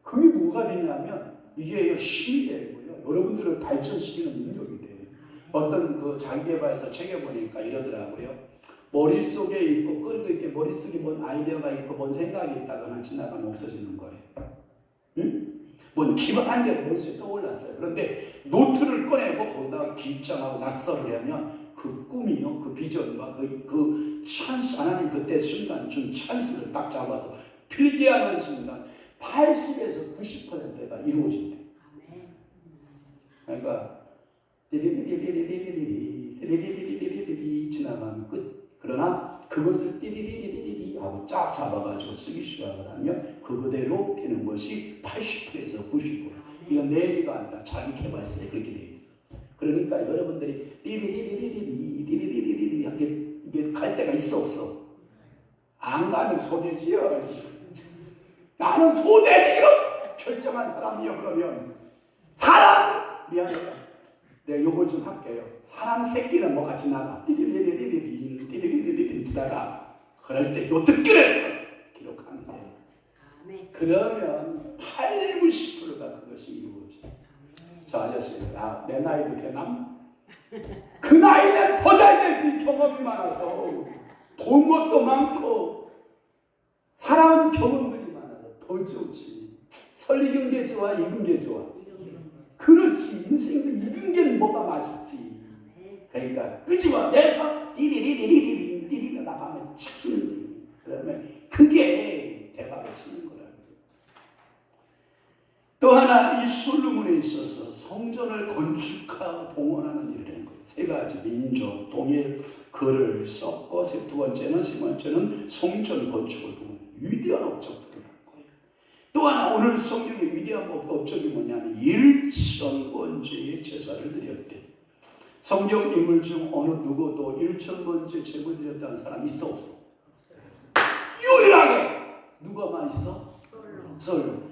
그게 뭐가 되냐면 이게 힘이 되고요. 여러분들을 발전시키는 능력이 돼요. 어떤 그 자기개발서 책에 보니까 이러더라고요. 머릿속에 있고 그리고 이렇게 머릿속에 뭔 아이디어가 있고 뭔 생각이 있다거나 지나가면 없어지는 거예요. 응? 뭔 기발한 게 머릿속에 떠올랐어요. 그런데 노트를 꺼내고 거기다가 기입장하고 낙서를 하면 그 꿈이요, 그 비전과 그 찬스, 하나님 그때 순간 준 찬스를 딱 잡아서 필기하는 순간 80에서 90%가 이루어진대. 그러니까 띠리리리리리리리리리리리리리리리 지나가면 끝. 그러나 그것을 띠리리리리리리 하고 쫙 잡아가지고 쓰기 시작을 하면 그대로 되는 것이 80%에서 90%. 이건 내 얘기가 아니라 자기 개발서에 그렇게 되어 있어. 그러니까 여러분들이 띠리리리리리리리리리리리 이게 갈 데가 있어 없어? 안 가면 소대지요. 나는 소대지로 결정한 사람이요. 그러면 사랑 미안해요. 내가 요걸 좀 할게요. 사랑 새끼는 뭐가 지나가 띠리리리리리리리리리리리 지나가 그럴 때 노트 끊었어 기록하는 게. 그러면 8, 90%가 그것이 이루어져. 저 아저씨 내 나이도 되나? 그 나이는 더 잘 되지. 경험이 많아서 본 것도 많고 살아온 경험들이 많아서 더 좋지. 설익은 게 좋아 익은 게 좋아? 그렇지. 인생도 익은 게 뭐가 맛있지. 그러니까 끄지마 내서 띠리리리리리리리 나가면 착 쓰는 거예요. 그러면 그게 대박을 치는 거라고. 또 하나 이 솔로몬에 있어서 성전을 건축하고 봉헌하는 일을 한 거예요. 세 가지 민족, 동일 글을 썼고 세 번째는 성전 건축을 봉헌. 위대한 업적들을 한 거예요. 또 하나 오늘 성경의 위대한 업적이 뭐냐면 1,000번째의 제사를 드렸대. 성경 인물 중 어느 누구도 1,000번째 제물 드렸다는 사람이 있어 없어? 유일하게 누가만 있어? 솔로.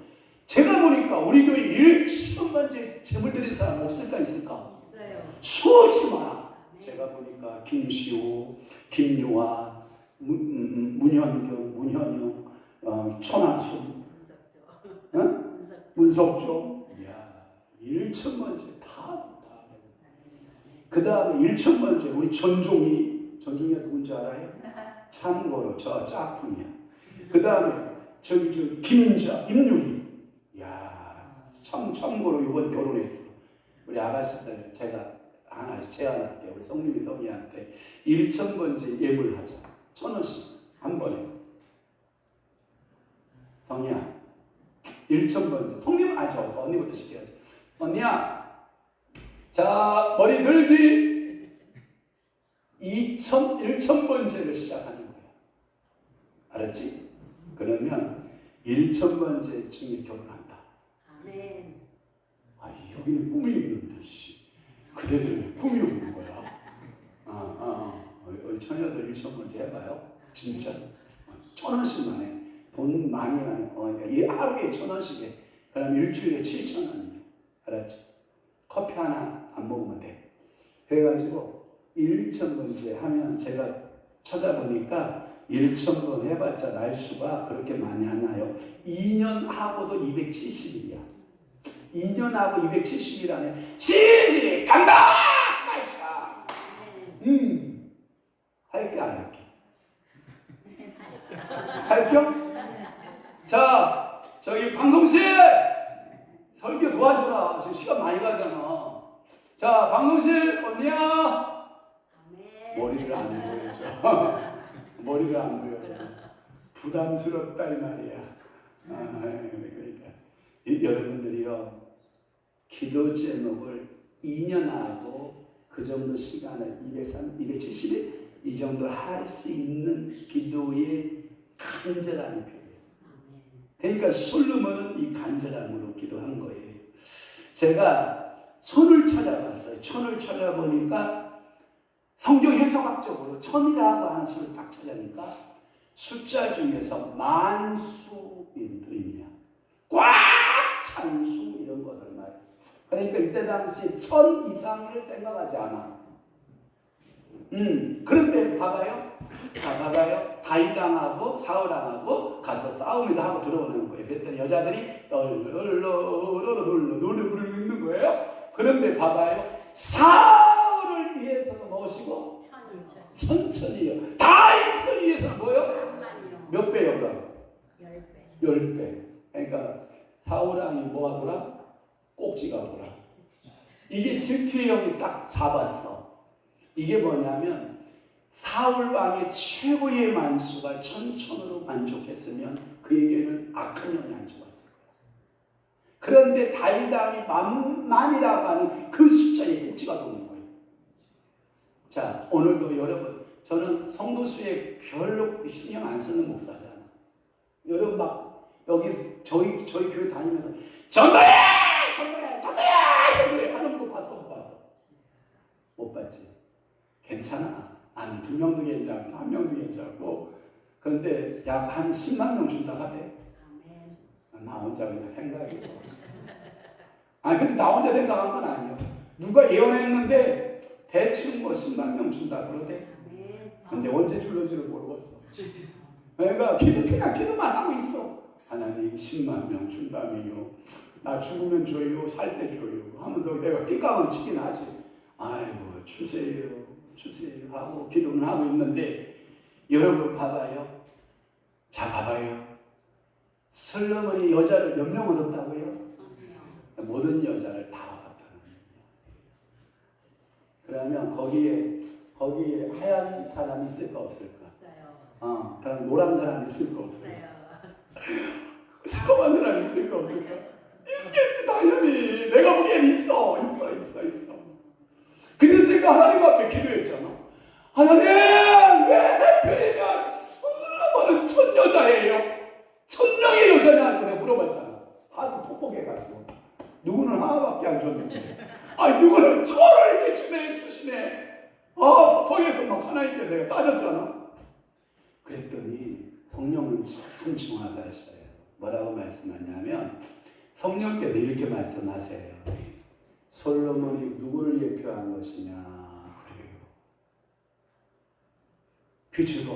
제가 보니까 우리 교회 1,000번째 제물 드린 사람 없을까 있을까? 있어요. 수없이 많아. 제가 보니까 김시호, 김유아, 문현경, 문현영, 천안순, 문석조, 이야 1,000번째 다. 그 다음에 1,000번째 우리 전종이가 누군지 알아요? 참고로 저 짝꿍이야. 그 다음에 저기 김인자, 임유리. 이야 참고로 이번 결혼했어. 우리 아가씨들 제가 하나 제안할게요. 우리 성님이 성이한테 1,000번째 예물하자. 1,000원씩 한 번에. 성이야 1,000번째. 성님은 언니부터 시켜야지. 언니야 자 머리 들기 1,000번째를 시작하는 거야. 알았지? 그러면 1,000번째 중에 결혼한다. 아멘. 여기는 꿈이 있는데 그대들은 꿈이 없는 거야. 우리 처녀들 1,000번째 해봐요. 진짜 1,000원씩만 해. 돈 많이 하는 그러니까 이 하루에 1,000원씩 해. 그럼 일주일에 7,000원이야. 알았지? 커피 하나 안 먹으면 돼. 그래가지고 1,000번째 하면 제가 쳐다보니까 1,000번 해봤자 날수가 그렇게 많이 하나요? 2년 하고도 270일이야. 2년 하고 270일 안에 진실이 간다! 마시라! 할게 안 할게? 할게요? 자, 저기 방송실! 설교 도와줘라. 지금 시간 많이 가잖아. 자, 방송실 언니야? 머리를 안 보여줘. 머리가 안 보여줘. 부담스럽다 이 말이야. 그러니까 여러분들이요, 기도 제목을 2년 하고 그 정도 시간을 270일 이 정도 할 수 있는 기도의 간절함이 필요해요. 그러니까 솔로몬은 이 간절함으로 기도한 거예요. 제가 천을 찾아봤어요. 천을 찾아보니까 성경 해석학적으로 천이라고 하는 수를 딱 찾아니까 숫자 중에서 만수입니다. 꽉 찬 수 이런 것들 말이에요. 그러니까 이때 당시 1,000 이상을 생각하지 않아. 그런데 봐봐요. 자, 봐봐요. 다윗왕하고 사울왕하고 가서 싸움이도 하고 들어오는 거예요. 그랬더니 여자들이 노래 부르고 있는 거예요. 그런데 봐봐요. 사울을 위해서는 무엇이고? 천천히요. 다윗을 위해서는 뭐요? 몇 배요, 그럼? 10배. 그러니까 사울왕이 뭐 하더라? 꼭지가 하더라. 이게 질투의 영이 딱 잡았어. 이게 뭐냐면 사울왕의 최고의 만수가 1,000으로 만족했으면 그에게는 악한 영이 안 좋았을 거야. 그런데 다윗왕이 만이라고 하는 그 숫자에 꼭지가 도는 거예요. 자, 오늘도 여러분, 저는 성도수에 별로 신경 안 쓰는 목사잖아. 여러분 막 여기 저희 교회 다니면서 전도해 하는 거 봤어, 못 봤어? 못 봤지. 괜찮아. 나는 2명도 괜찮고 1명도 괜찮고. 그런데 약 한 10만 명 준다 하대. 나 혼자 그냥 생각이고. 근데 나 혼자 생각한 건 아니야. 누가 예언했는데 대충 뭐 10만 명 준다 그러대. 근데 언제 줄는지를 모르겠어. 그러니까 그냥 기도만 하고 있어. 하나님 10만 명 준다면요. 나 죽으면 줘요, 살 때 줘요 하면서 내가 띠까만 치긴 하지. 아이고 주세요 하고 기도는 하고 있는데 여러분 봐봐요. 자, 봐봐요. 솔로몬이 여자를 몇 명 얻었다고요? 모든 여자를 다 얻었다는 거예요. 그러면 거기에 하얀 사람 있을까 없을까? 그럼 노란 사람 있을까 없을까? 시커먼 사람 있을까 없을까? 있겠지 당연히. 내가 보기엔 있어. 그래서 제가 하나님 앞에 기도했잖아. 하나님, 왜 하필이면 솔로몬은 1,000여자예요? 1,000명의 여자냐고 내가 물어봤잖아. 하도 퍽퍽해가지고. 누구는 하나밖에 안 줬는데. 누구는 1,000을 이렇게 주시네. 퍽퍽해서 막 하나님께 내가 따졌잖아. 그랬더니 성령은 참 중요하다 하셔요. 뭐라고 말씀하냐면 성령께서 이렇게 말씀하세요. 솔로몬이 누구를 예표한 것이냐 그래요. 그제가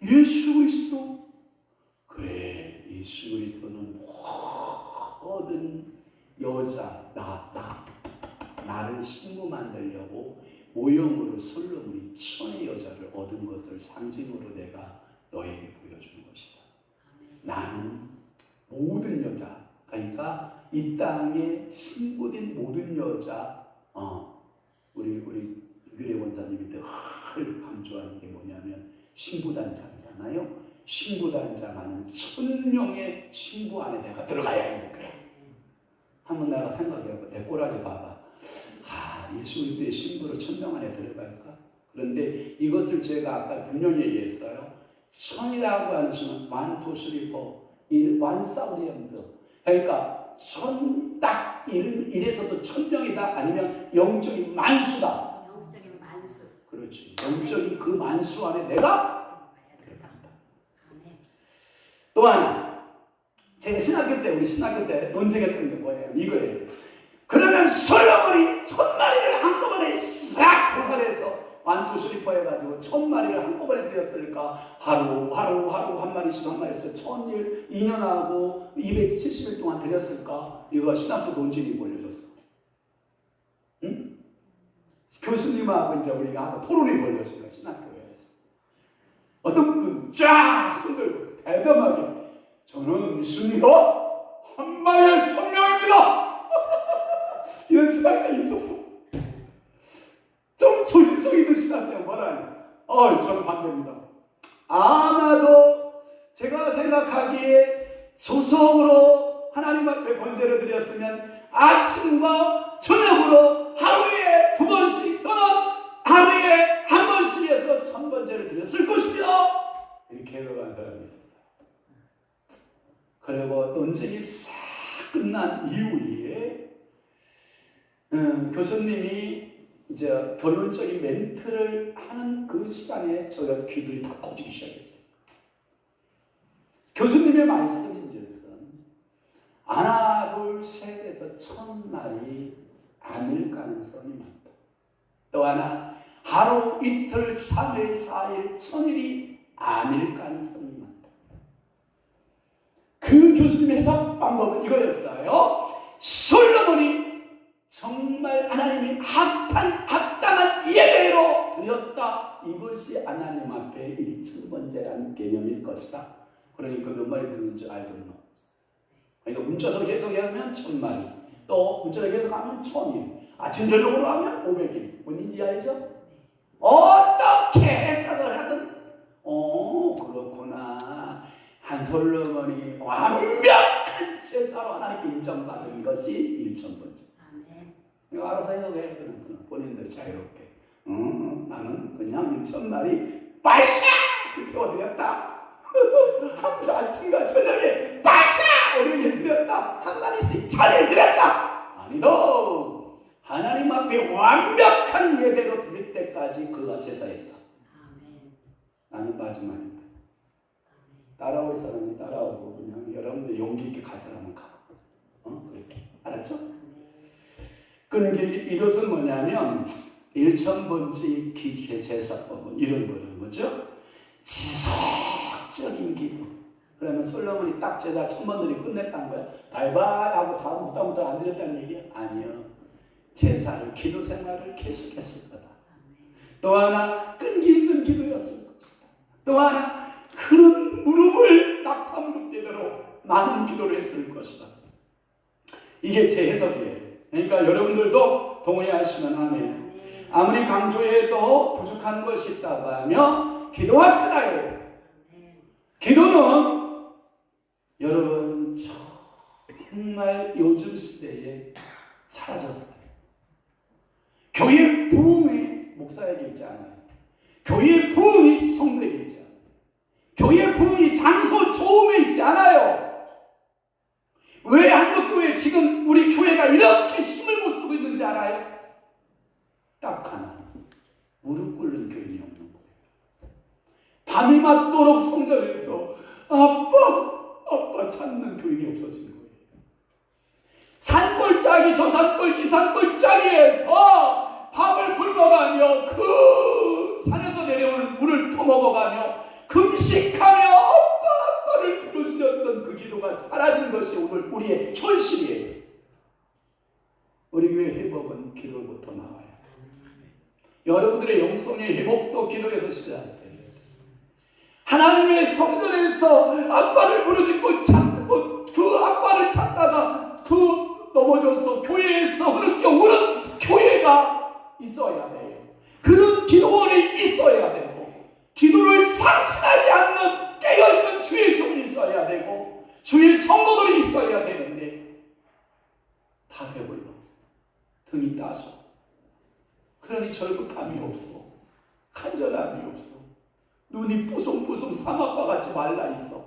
예수 그리스도. 그래, 예수 그리스도는 모든 여자 나를 신부 만들려고 모형으로 솔로몬이 1,000의 여자를 얻은 것을 상징으로 내가 너에게 보여주는 것이다. 나는 모든 여자, 그러니까 이 땅에 신부된 모든 여자, 우리 유래 원사님이 늘 강조하는 게 뭐냐면 신부단장이잖아요. 신부단장하는 1,000명의 신부 안에 내가 들어가야 해요. 그래. 한번 내가 생각해봐. 내 꼬라지 봐봐. 예수 그리스도의 신부로 1,000명 안에 들어갈까? 그런데 이것을 제가 아까 분명히 얘기했어요. 1,000이라고 하는 수는 1, 2, 3, 4 완사우리언드. 그러니까 1,000 딱 1에서도 1,000명이다 아니면 영적인 만수다. 영적인 만수. 그렇지. 영적인 그 만수 안에 내가 들어간다. 또 하나, 제가 신학교 때, 우리 신학교 때 논쟁했던 게 뭐예요? 이거예요. 그러면 솔로몬이 1000마리를 한꺼번에 싹 도살해서 완투 슬리퍼 해가지고 1000마리를 한꺼번에 드렸을까? 하루 한 마리씩 한 마리씩 1000일 2년하고 270일 동안 드렸을까? 이거 신학교 논쟁이 벌려졌어. 응? 교수님하고 이제 우리가 하고 토론이 벌려진 거야, 신학교에서. 어떤 분 쫙 손들고 대담하게, 저는 예수님이요 한 마리에 1000명입니다. 이런 신학교가 있었어. 좀 조심성 있는 신학교가 뭐라니? 저는 반대입니다. 아마도 제가 생각하기에 조성으로 하나님 앞에 번제를 드렸으면 아침과 저녁으로 하루에 2번씩 또는 하루에 1번씩 해서 1000번제를 드렸을 것입니다. 이렇게 해석한 사람이 있었어요. 그리고 논쟁이 싹 끝난 이후에 교수님이 이제 결론적인 멘트를 하는 그 시간에 저희 귀들이 다 꺼지기 시작했어요. 교수님의 말씀인즉슨 하나 둘 셋에서 1000마리 아닐 가능성이 많다. 또 하나 하루 이틀 3일 4일 1000일이 아닐 가능성이 많다. 그 교수님의 해석 방법은 이거였어요. 솔로몬이 정말 하나님이 합당한 예배로 드렸다. 이것이 하나님 앞에 1000번제라는 개념일 것이다. 그러니까 몇 마리 드리는 줄 알거든요. 그러니까 문자로 해석하면 1000마리, 또 문자로 해석하면 1000일, 아침 저녁으로 하면 500일. 뭔지 알죠? 어떻게 해석을 하든 그렇구나. 한 솔로몬이 완벽한 제사로 하나님께 인정받은 것이 1000번제. 이거 알아서 해석해. 그냥 본인들 자유롭게. 나는 그냥 1000마리 빠샤! 그렇게 태워드렸다. 아침과 저녁에 빠샤! 우리에게 드렸다. 한 마리씩 1000일 드렸다. 아니도 하나님 앞에 완벽한 예배로 드릴 때까지 그가 제사했다. 나는 마지막이다. 따라올 사람이 따라오고 그냥 여러분들 용기 있게 갈 사람은 가. 그렇게. 알았죠? 그러니까 이것은 뭐냐면 1000번째 기계 제사법은 이런 거는 뭐죠? 지속적인 기도. 그러면 솔로몬이 딱 제사 1000번 드리고 끝냈다는 거야. 바이바이 하고 다음부터 안 드렸다는 얘기야? 아니요. 제사를, 기도 생활을 계속했을 거다. 또 하나 끈기 있는 기도였을 것이다. 또 하나 그런 무릎을 낙타 무릎대대로 많은 기도를 했을 것이다. 이게 제 해석이에요. 그러니까 여러분들도 동의하시면 아멘. 아무리 강조해도 부족한 것이 있다고 하면 기도합시다요. 기도는 여러분 정말 요즘 시대에 사라졌어요. 교회 부흥이 목사에게 있지 않아요. 교회 부흥이 성도에게 있지 않아요. 교회 부흥이 장소 좋음에 있지 않아요. 왜 한국교회 지금 우리 교회가 이렇게 힘을 못 쓰고 있는지 알아요? 딱 하나, 무릎 꿇는 교인이 없는 거예요. 밤이 맞도록 성전에서 아빠 찾는 교인이 없어지는 거예요. 산골짜기 저 산골 이 산골짜기에서 밥을 굶어가며 그 산에서 내려오는 물을 퍼먹어가며 금식하며 아빠를 부르짖었던 그 기도가 사라진 것이 오늘 우리의 현실이에요. 우리 교회 회복은 기도부터 나와요. 여러분들의 영성의 회복도 기도에서 시작돼요. 하나님의 성전에서 아빠를 부르짖고 찾고 그 아빠를 찾다가 그 넘어져서 교회에서 흐르게 우는 교회가 있어야 돼요. 그런 기도원이 있어야 되고 기도를 상실하지 않는 깨어있는 주의 종이 있어야 되고 주의 성도들이 있어야 되는데 다 배불러 등이 따서 그러니 절급함이 없어 간절함이 없어 눈이 뽀송뽀송 사막과 같이 말라있어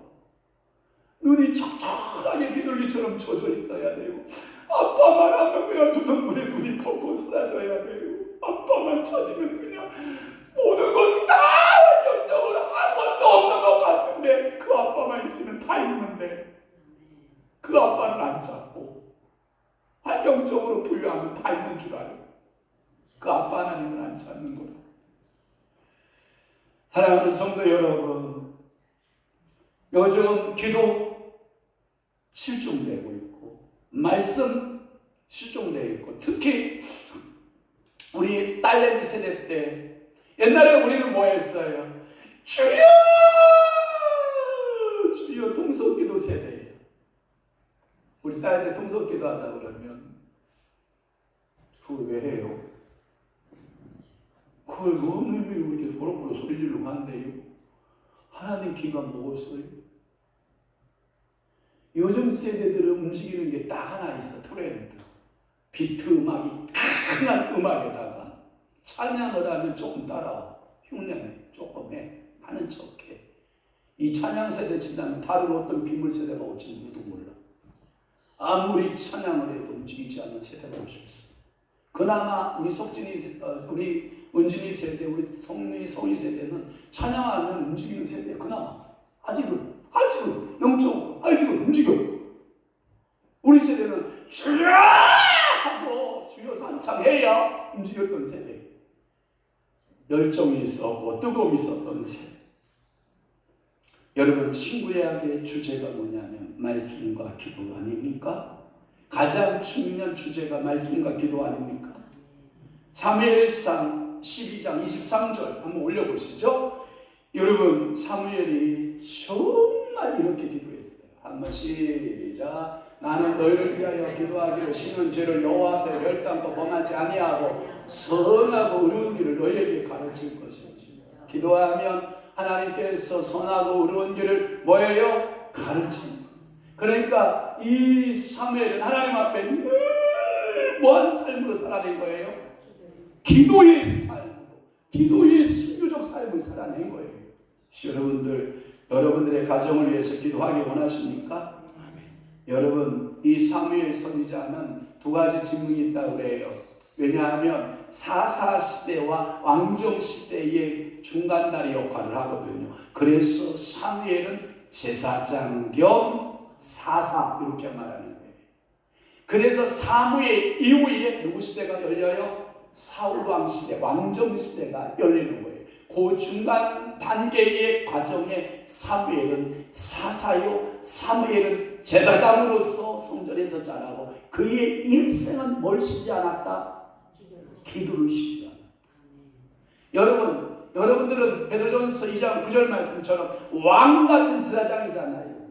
눈이 촉촉하게 비둘기처럼 젖어 있어야 되고 아빠만 하면 그냥 두덩물에 눈이 펑펑 쏟아져야 되고 아빠만 찾으면 그냥 모든 것이 다 원격적으로 아무것도 없는 것 같은데 그 아빠만 있으면 다 다 있는데 그 아빠를 안 찾고 환경적으로 부유하면 다 있는 줄 알고 그 아빠 하나님을 안 찾는 거다. 사랑하는 성도 여러분, 요즘 기도 실종되고 있고 말씀 실종되고 있고 특히 우리 딸내미 세대 때 옛날에 우리는 뭐 했어요? 주여 주여 통성기도 세대예요. 우리 딸들 통성기도 하자 그러면 그걸 왜 해요? 그걸 너무 이렇게 보록보록 소리 지르고 한대요. 하나님 귀가 먹었어요. 요즘 세대들은 움직이는 게 딱 하나 있어. 트렌드. 비트 음악이 강한 음악에다가 찬양을 하면 조금 따라와. 흉내 조금 해. 하는 척해. 이 찬양 세대 지나면 다른 어떤 귀물 세대가 올지 누구도 몰라. 아무리 찬양을 해도 움직이지 않는 세대가 올 수 있어. 그나마 우리 우리 은진이 세대, 우리 성희 세대는 찬양하는 움직이는 세대. 그나마 아직은 영적으로 아직은 움직여. 우리 세대는 주여 하고 주여 삼창해야 움직였던 세대. 열정이 있었고 뜨거움이 있었던 세대. 여러분, 신구약의 주제가 뭐냐면 말씀과 기도 아닙니까? 가장 중요한 주제가 말씀과 기도 아닙니까? 사무엘상 12장 23절 한번 올려보시죠. 여러분, 사무엘이 정말 이렇게 기도했어요. 한번 시작. 나는 너희를 위하여 기도하기를 심은 죄를 여호와 앞에 멸단코 범하지 아니하고 선하고 의로운 일을 너희에게 가르칠 것이다. 기도하면 하나님께서 선하고 의로운 길을 뭐예요? 가르칩니다. 그러니까 이 사무엘은 하나님 앞에 늘 뭐한 삶으로 살아낸 거예요? 기도의 삶으로, 기도의 순교적 삶을 살아낸 거예요. 여러분들의 가정을 위해서 기도하기 원하십니까? 여러분, 이 사무엘 선지자는 두 가지 직능이 있다고 그래요. 왜냐하면 사사 시대와 왕정 시대의 중간다리 역할을 하거든요. 그래서 사무엘은 제사장 겸 사사 이렇게 말하는 거예요. 그래서 사무엘 이후에 누구 시대가 열려요? 사울왕 시대, 왕정 시대가 열리는 거예요. 그 중간 단계의 과정에 사무엘은 사사요, 사무엘은 제사장으로서 성전에서 자라고 그의 일생은 뭘 쉬지 않았다? 기도를 쉬지 않았다. 여러분들은 베드로전서 2장 9절 말씀처럼 왕 같은 제사장이잖아요.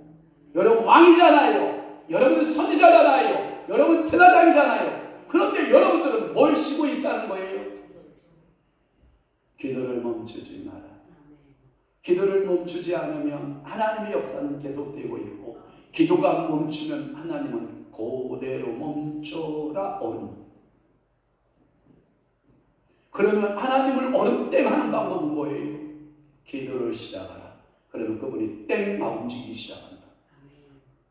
여러분 왕이잖아요. 여러분은 선지자잖아요. 여러분 제사장이잖아요. 그런데 여러분들은 뭘 쉬고 있다는 거예요? 기도를 멈추지 마라. 기도를 멈추지 않으면 하나님의 역사는 계속되고 있고 기도가 멈추면 하나님은 그대로 멈춰라 어른. 그러면 하나님을 얼음땡하는 방법은 뭐예요? 기도를 시작하라. 그러면 그분이 땡 움직이기 시작한다.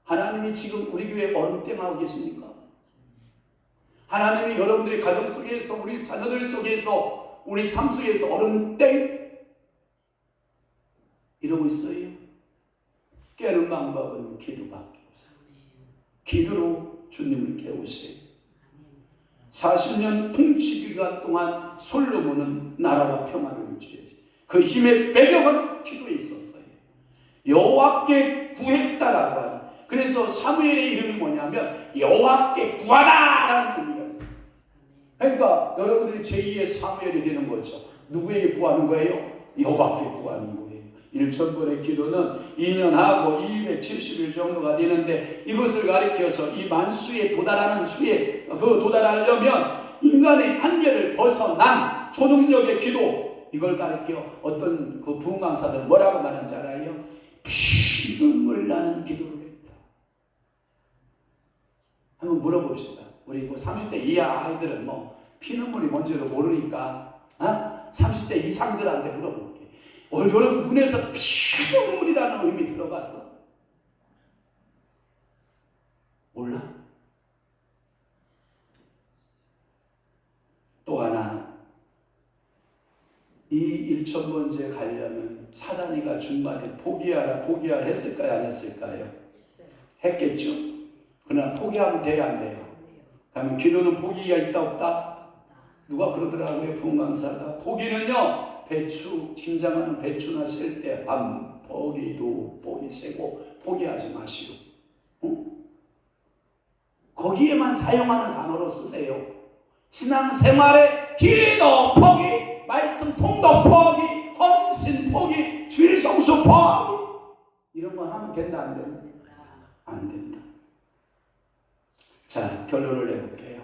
하나님이 지금 우리 교회에 얼음땡하고 계십니까? 하나님이 여러분들의 가정 속에서 우리 자녀들 속에서 우리 삶 속에서 얼음땡 이러고 있어요? 깨는 방법은 기도밖에 없어요. 기도로 주님을 깨우세요. 40년 통치 기간 동안 솔로몬은 나라와 평화를 유지했어요. 그 힘의 배경은 기도에 있었어요. 여호와께 구했다라고 하는. 그래서 사무엘의 이름이 뭐냐면 여호와께 구하다라는 의미가 있어요. 그러니까 여러분들이 제2의 사무엘이 되는 거죠. 누구에게 구하는 거예요? 여호와께 구하는 거예요. 1,000번의 기도는 2년 하고 270일 정도가 되는데 이것을 가리켜서 이 만수에 도달하는 수에 도달하려면 인간의 한계를 벗어난 초능력의 기도, 이걸 가리켜 어떤 그 부흥강사들 뭐라고 말하는지 알아요? 피눈물 나는 기도를 했다. 한번 물어봅시다. 우리 뭐 30대 이하 아이들은 뭐 피눈물이 뭔지도 모르니까 30대 이상들한테 물어볼게. 여러분 눈에서 피눈물이라는 의미 들어봤어? 몰라? 또 하나, 이 1,000번째 가려면 사단이가 중간에 포기하라 했을까요? 안 했을까요? 했겠죠. 그러나 포기하면 돼요, 안 돼요? 그러면 기도는 포기가 있다 없다? 누가 그러더라고요. 부흥강사가 포기는요, 배추 김장하는 배추나 셀 때 포기도 포기 세고 포기하지 마시오. 거기에만 사용하는 단어로 쓰세요. 신앙생활에 기도 포기, 말씀 통독 포기, 헌신 포기, 주일 성수 포기, 이런 거 하면 된다 안 된다? 안 된다. 자, 결론을 내볼게요.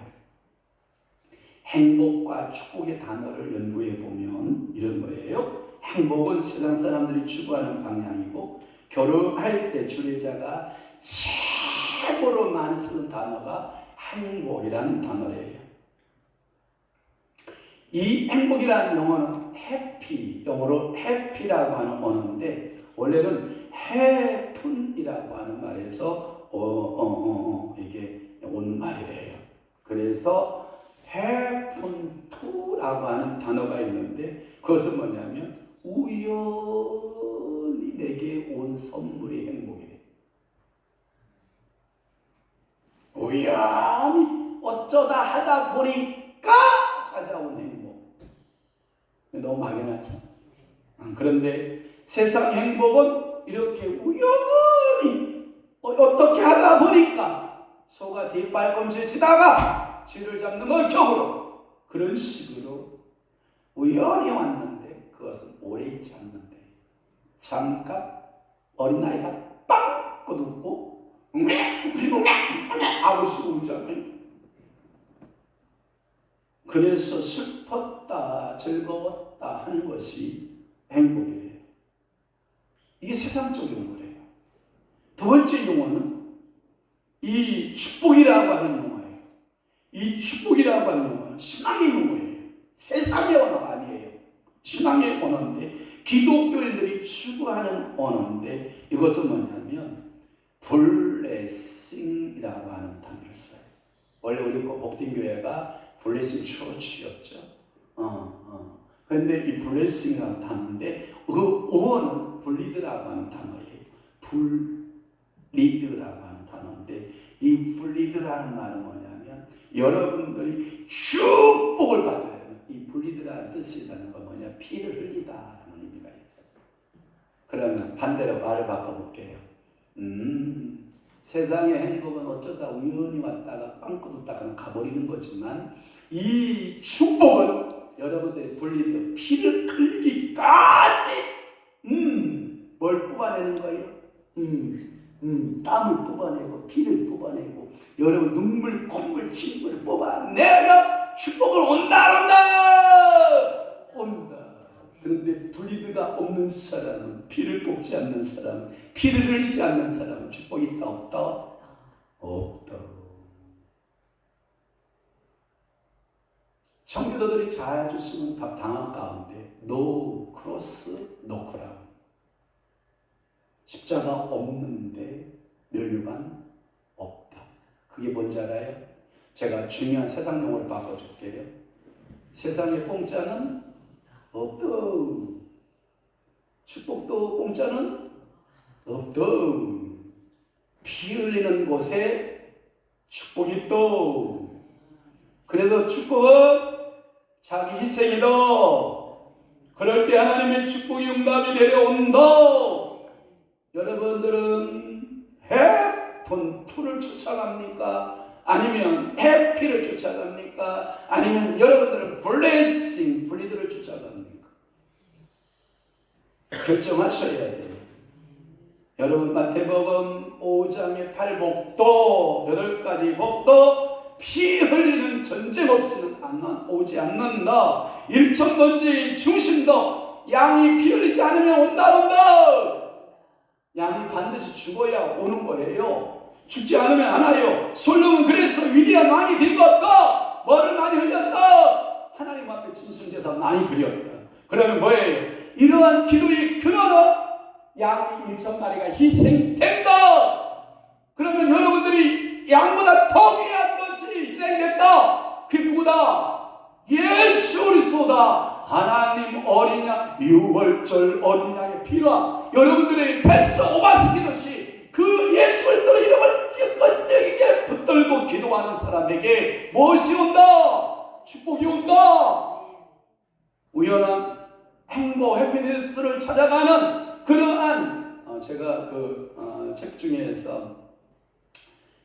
행복과 축복의 단어를 연구해 보면 이런 거예요. 행복은 세상 사람들이 추구하는 방향이고, 결혼할 때 주례자가 최고로 많이 쓰는 단어가 행복이라는 단어예요. 이 행복이라는 영어는 happy, 영어로 happy라고 하는 언어인데, 원래는 haven이라고 하는 말에서 이게 온 말이에요. 그래서 happen to라고 하는 단어가 있는데, 그것은 뭐냐면 우연히 내게 온 선물이 행복이래. 우연히 어쩌다 하다 보니까 찾아온 행복. 너무 막연하지. 그런데 세상 행복은 이렇게 우연히 어떻게 하다 보니까 소가 뒷발꿈치를 치다가 쥐를 잡는 것격으로 그런 식으로 우연히 왔는데, 그것은 오래 있지 않는데 잠깐 어린아이가 빵 꺼눕고 아버지 울잖아요. 그래서 슬펐다 즐거웠다 하는 것이 행복이에요. 이게 세상적 용어예요. 두 번째 용어는 이 축복이라고 하는 용어예요. 이 축복이라고 하는 용어는 신앙의 용어예요. 세상의 언어가 아니에요. 신앙의 언어인데, 기독교인들이 추구하는 언어인데, 이것은 뭐냐면 블레싱이라고 하는 단어를 써요. 원래 우리 복된교회가 블레싱 처치였죠. 그런데 이 블레싱이라는 단어인데, 그 어원은 블리드라고 하는 단어예요. 블리드라고 하는 단어인데, 이 블리드라는 말은 뭐냐면 여러분들이 축복을 받아야 돼요. 이 블리드라는 뜻이라는 건 뭐냐, 피를 흘리다라는 의미가 있어요. 그러면 반대로 말을 바꿔볼게요. 세상의 행복은 어쩌다 우연히 왔다가 빵 끊었다가 가버리는 거지만, 이 축복은 여러분들이 블리드, 피를 흘리기까지 뭘 뽑아내는 거예요? 땀을 뽑아내고 피를 뽑아내고 여러분 눈물, 콧물, 침물을 뽑아내려 축복을 온다. 그런데 블리드가 없는 사람은, 피를 뽑지 않는 사람, 피를 흘리지 않는 사람은 축복이 있다 없다? 없다. 청교도들이 자주 쓰는 단어 가운데 no cross, no crown. 십자가 없는데 멸류관 없다. 그게 뭔지 알아요? 제가 중요한 세상 용어를 바꿔줄게요. 세상에 공짜는 없다. 축복도 공짜는 없다. 피 흘리는 곳에 축복이 있다. 그래도 축복은 자기 희생이다. 그럴 때 하나님의 축복이 응답이 내려온다. 여러분들은 해픈 투를 쫓아갑니까? 아니면 해피를 쫓아갑니까? 아니면 여러분들은 블레싱, 블리드를 쫓아갑니까? 결정하셔야 돼요. 여러분, 마태복음 5장의 8복도 8가지 복도 피 흘리는 전쟁 없이는 오지 않는다. 1,000번째의 중심도 양이 피 흘리지 않으면 온다. 양이 반드시 죽어야 오는 거예요. 죽지 않으면 안 와요. 솔로몬은 그래서 위대한 왕이 된 것도 뭐를 많이 흘렸다? 하나님 앞에 짐승제사 많이 드렸다. 그러면 뭐예요? 이러한 기도의 근원은 양이 1,000마리가 희생된다. 그러면 여러분들이 양보다 더 귀한 것이 희생됐다. 그게 누구다? 예수 그리스도다. 하나님 어린 양, 유월절 어린 양의 피가 여러분들의 뱃속 오바시키듯이 그 예수 그리스도의 이름을 찌꺼찌게 붙들고 기도하는 사람에게 무엇이 온다? 축복이 온다. 우연한 행복, 해피니스를 찾아가는 그러한 제가 책 중에서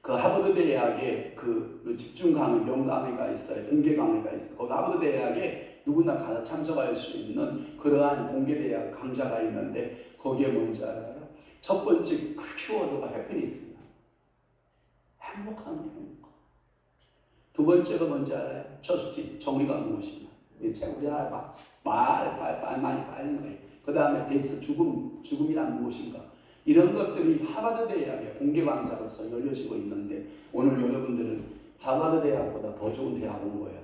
그 하버드 대학에 그 집중 강의, 명강의가 있어요. 공개 강의가 있어요. 거기 하버드 대학에 누구나 가서 참석할 수 있는 그러한 공개 대학 강좌가 있는데 거기에 뭔지 알아요? 첫 번째 그 키워드가 해피니스입니다. 행복함이에요. 행복. 두 번째가 뭔지 알아요? 저스틴, 정의가 무엇이냐. 우리나라 많이 빠는 거예요. 그 다음에 데스, 죽음이란 무엇인가. 이런 것들이 하버드 대학의 공개 강좌로서 열려지고 있는데 오늘 여러분들은 하버드 대학보다 더 좋은 대학 온 거야.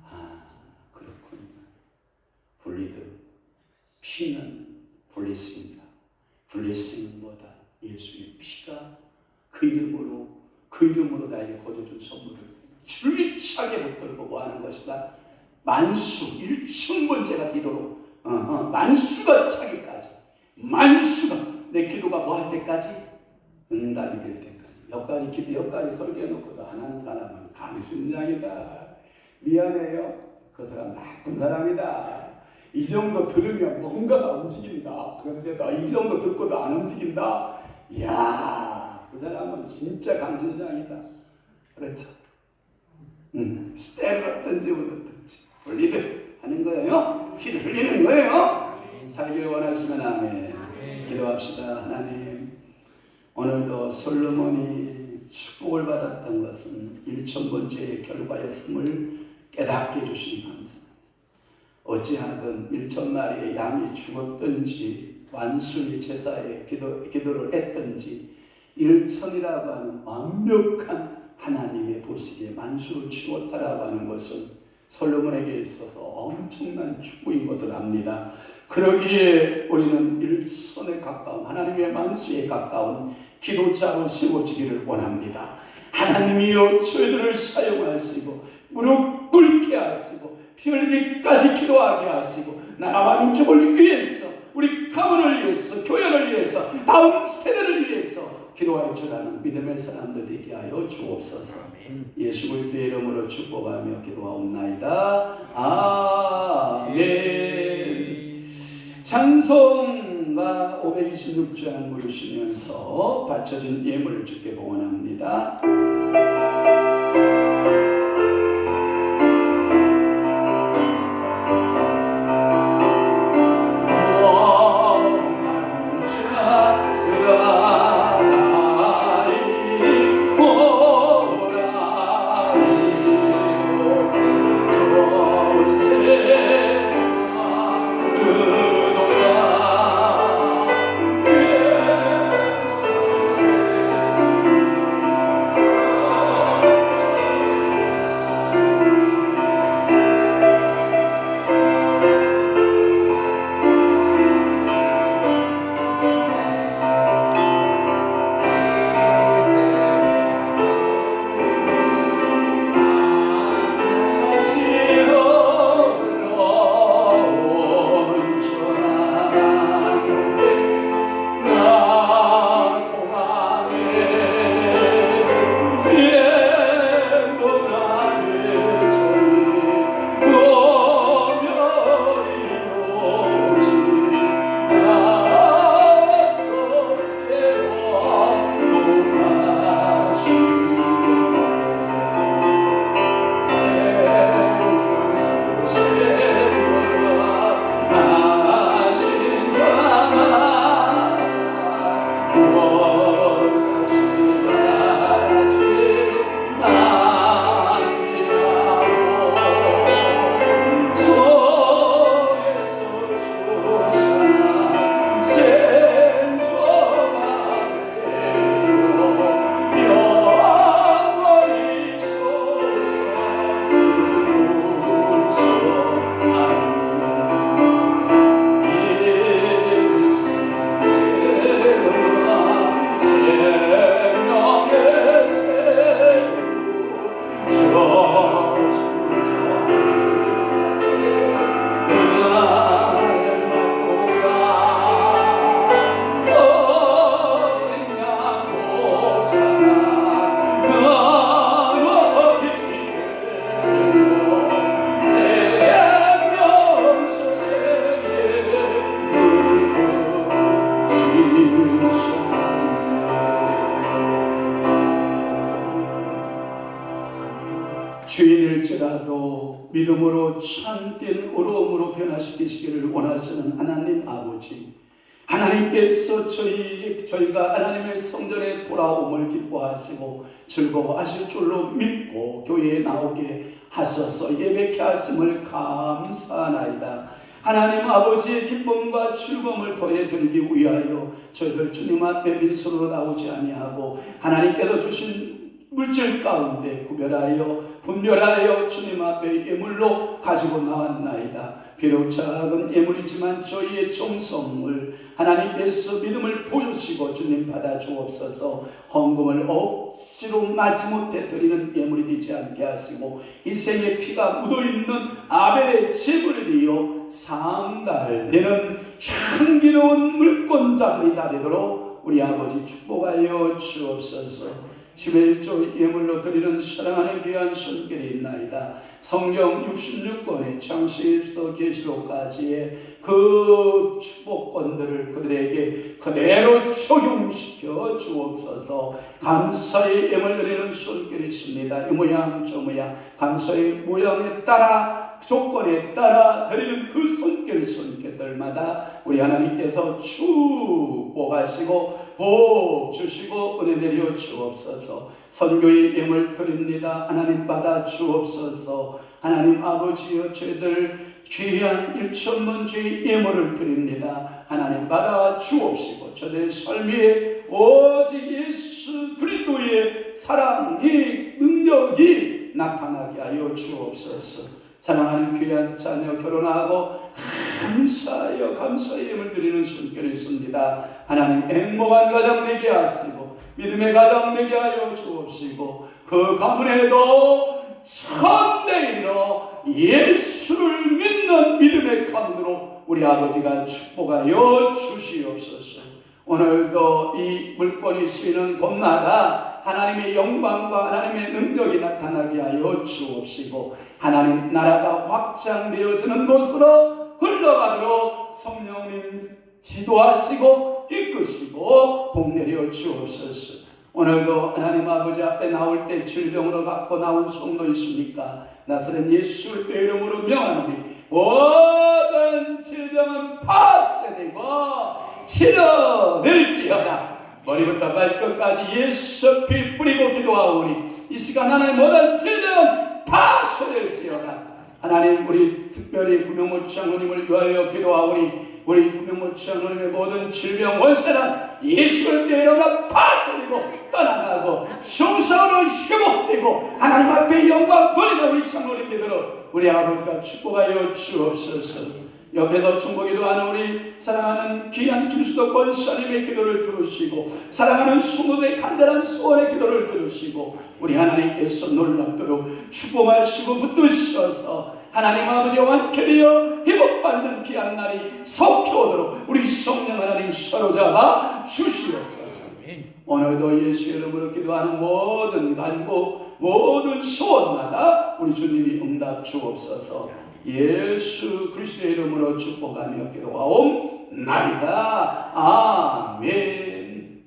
아, 그렇군요. 블리드, 피는 블레싱이다. 블레싱은 뭐다? 예수의 피가 그 이름으로 나에게 거둬준 선물을 줄기차게 붙들고 뭐 하는 것이다? 만수, 일층번제가 기도로 만수가 차기까지, 만수가 내 기도가 뭐 할 때까지? 응답이 될 때까지. 여기까지 설계해놓고도 안 하는 사람은 강심장이다. 미안해요. 그 사람 나쁜 사람이다. 이 정도 들으면 뭔가가 움직인다. 그런데도 이 정도 듣고도 안 움직인다. 이야, 그 사람은 진짜 강심장이다. 그렇죠? 스테로든지 오든지 분리들 하는 거예요. 피를 흘리는 거예요. 살기를 원하시면 아멘. 기도합시다. 하나님, 오늘도 솔로몬이 축복을 받았던 것은 1000번째의 결과였음을 깨닫게 해주시니 감사합니다. 어찌하든 1000마리의 양이 죽었든지 완순히 제사에 기도를 했든지 1000이라고 하는 완벽한 하나님의 보시기에 만수를 치웠다라고 하는 것은 솔로몬에게 있어서 엄청난 축복인 것을 압니다. 그러기에 우리는 1000에 가까운 하나님의 만수에 가까운 기도자로 세워지기를 원합니다. 하나님이여 저희들을 사용하시고 무릎 꿇게 하시고 피 흘리기까지 기도하게 하시고 나라와 민족을 위해서 우리 가문을 위해서 교회를 위해서 다음 세대를 위해서 기도하여 주라는 믿음의 사람들 되게 하여 주옵소서. 예수 그리스도의 이름으로 축복하며 기도하옵나이다. 아멘. 찬송가 526장 부르시면서 바쳐진 예물을 주께 봉헌합니다. 할지라도 믿음으로 참된 어려움으로 변화시키시기를 원하시는 하나님 아버지, 하나님께서 저희가 하나님의 성전에 돌아옴을 기뻐하시고 즐거워하실 줄로 믿고 교회에 나오게 하셔서 예배케 하심을 감사하나이다. 하나님 아버지의 기쁨과 즐거움을 더해드리기 위하여 저희들 주님 앞에 빈손으로 나오지 아니하고 하나님께서 주신 물질 가운데 구별하여 분별하여 주님 앞에 예물로 가지고 나왔나이다. 비록 작은 예물이지만 저희의 정성을 하나님께서 믿음을 보여주시고 주님 받아 주옵소서. 헌금을 억지로 마지못해 드리는 예물이 되지 않게 하시고 인생의 피가 묻어있는 아벨의 제물이 되어 상달되는 향기로운 물건장이 되도록 우리 아버지 축복하여 주옵소서. 11조 예물로 드리는 사랑하는 귀한 손길이 있나이다. 성경 66권의 창세기부터 계시록까지의 그 축복권들을 그들에게 그대로 적용시켜 주옵소서. 감사의 예물 드리는 손길이 있습니다. 이 모양 저 모양 감사의 모양에 따라 조건에 따라 드리는 그 손길들마다 우리 하나님께서 축복하시고 복 주시고 은혜 내려 주옵소서. 선교의 예물 드립니다. 하나님 받아 주옵소서. 하나님 아버지여 저희들 귀한 1천문 주의 예물을 드립니다. 하나님 받아 주옵시고 저দের 삶에 오직 예수 그리스도의 사랑이 능력이 나타나게 하여 주옵소서. 사랑하는 귀한 자녀 결혼하고 감사하여 감사의 예물 드리는 손길이 있습니다. 하나님 행복한 가정 되게 하시고 믿음의 가정 되게 하여 주옵시고 그 가문에도 선대로 예수를 믿는 믿음의 가문으로 우리 아버지가 축복하여 주시옵소서. 오늘도 이 물건이 쓰이는 곳마다 하나님의 영광과 하나님의 능력이 나타나게 하여 주옵시고 하나님 나라가 확장되어지는 곳으로 흘러가도록 성령님 지도하시고 이끄시고 복 내려 주옵소서. 오늘도 하나님 아버지 앞에 나올 때 질병으로 갖고 나온 성도 있습니까? 나사렛 예수 이름으로 명하노니 모든 질병은 파쇄되고 치료될지어다. 머리부터 발끝까지 예수 피 뿌리고 기도하오니 이 시간 하나님 모든 질병은 파쇄될지어다. 하나님 우리 특별히 구명모 장로님을 위하여 기도하오니 우리 구명모 장로님의 모든 질병 원세는 예수의 이름으로 파쇄되고 떠나가고 성성으로 회복되고 하나님 앞에 영광 돌리는 우리 장로님들로 우리 아버지가 축복하여 주옵소서. 옆에서 충복기도 하는 우리 사랑하는 귀한 김수덕 권사님의 기도를 들으시고 사랑하는 수모의 간절한 소원의 기도를 들으시고 우리 하나님께서 놀랍도록 축복하시고 붙드셔서 하나님 아버지와 완쾌되어 회복받는 귀한 날이 속히 오도록 우리 성령 하나님 사로잡아 주시옵소서. 오늘도 예수 이름으로 기도하는 모든 간구 모든 소원마다 우리 주님이 응답 주옵소서. 예수 그리스도의 이름으로 축복하며 기도하옵나이다. 아멘.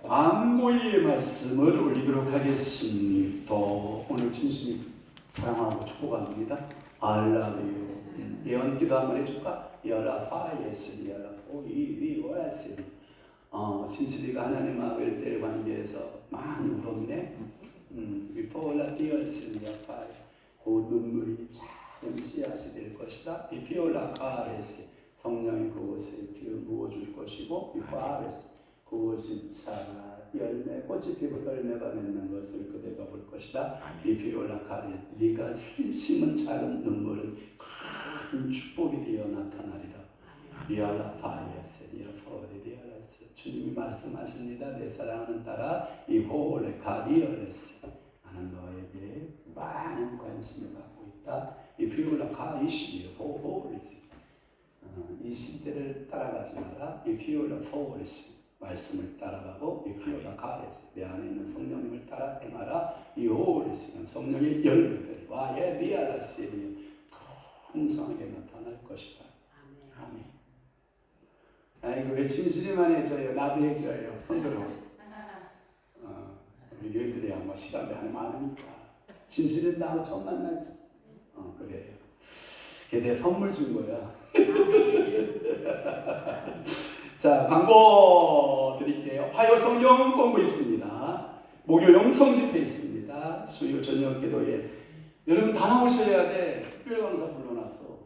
광고의 말씀을 올리도록 하겠습니다. 오늘 진심이 사랑하고 축복합니다. 알라뷰. 예언 기도 한번 해줄까? 여라파예스 여라포이리와스. 진실이가 하나님 아벨 관계에서 많이 울었네. 비포라 디얼스리아 파이 그 눈물이 작은 씨앗이 될 것이다. 비피올라 카레스 성령이 그것에 기름 부어줄 것이고 비파레스 그것이 차가 열매 꽃이 피고 열매가 맺는 것을 그대가 볼 것이다. 비피올라 카레 네가 심은 작은 눈물은 큰 축복이 되어 나타나리라. 리알라 파이에스 리알포디 디알라스 주님이 말씀하십니다. 내 사랑하는 딸아 이호레 카디얼레스 나는 너에게 많은 관심을 갖고 있다. 이피올라 카이시리 호호레스 이 시대를 따라가지 마라. 이피올라 포레스 말씀을 따라가고 이피올라 카레스 내 안에 있는 성령님을 따라 행하라. 이호레스는 성령의 열매들이 와예 리알라스리 풍성하게 나타날 것이다. 아멘. 아이고 왜 진실이만 해줘요? 나도 해줘요. 손들어. 우리 교회들이야 뭐 시간이 하나 많으니까 진실은 나하고 처음 만나지. 그래요. 걔 내 선물 준 거야. 자, 광고 드릴게요. 화요 성경 공부 있습니다. 목요 영성 집회 있습니다. 수요 저녁 기도회. 여러분 다 나오셔야 돼. 특별 강사 불러놨어.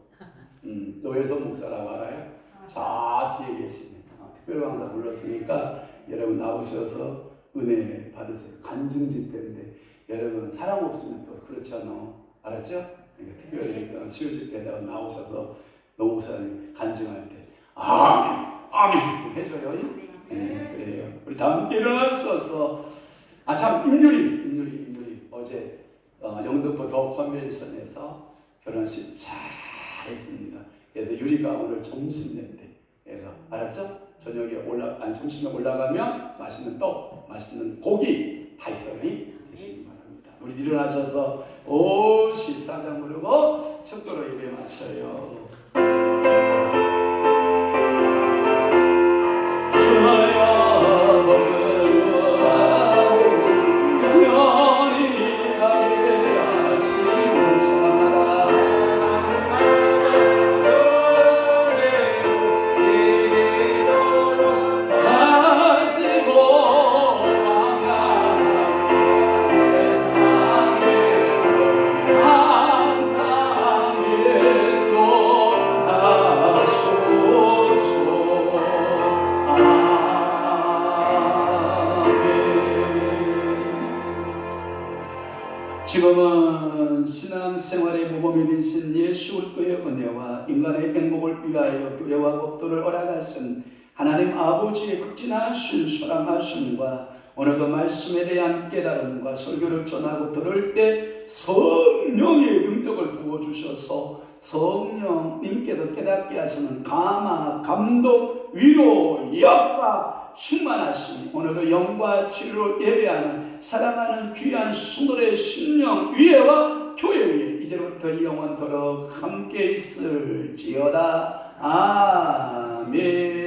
노혜성 목사라고 알아요? 저 뒤에 계십니다. 특별 강사 불렀으니까 여러분 나오셔서 은혜 받으세요. 간증 집회인데 여러분 사람 없으면 또 그렇잖아. 알았죠? 그러니까 특별히 수요 집회에다가 나오셔서 노 목사님 간증할 때 아멘 아멘 좀 해줘요. 네, 그래요. 우리 다 함께 일어나셔서 참 임유리 어제 영등포 더 컨벤션에서 결혼식 잘 했습니다. 그래서 유리가 오늘 점심 냈대. 그래서 알았죠? 저녁에 점심에 올라가면 맛있는 떡, 맛있는 고기 다 있어요. 드시기 바랍니다. 우리 일어나셔서 14장 부르고 축도로 예배 마쳐요. 지금은 신앙생활의 모범이 되신 예수 그리스도의 은혜와 인간의 행복을 위하여 규례와 법도를 허락하신 하나님 아버지의 극진하신 사랑하심과 오늘도 말씀에 대한 깨달음과 설교를 전하고 들을 때 성령의 능력을 부어주셔서 성령님께서 깨닫게 하시는 감화, 감동, 위로, 역사 충만하시니 오늘도 영과 진리로 예배하는 사랑하는 귀한 성도의 심령 위에와 교회 위에 이제부터 영원토록 함께 있을지어다. 아멘.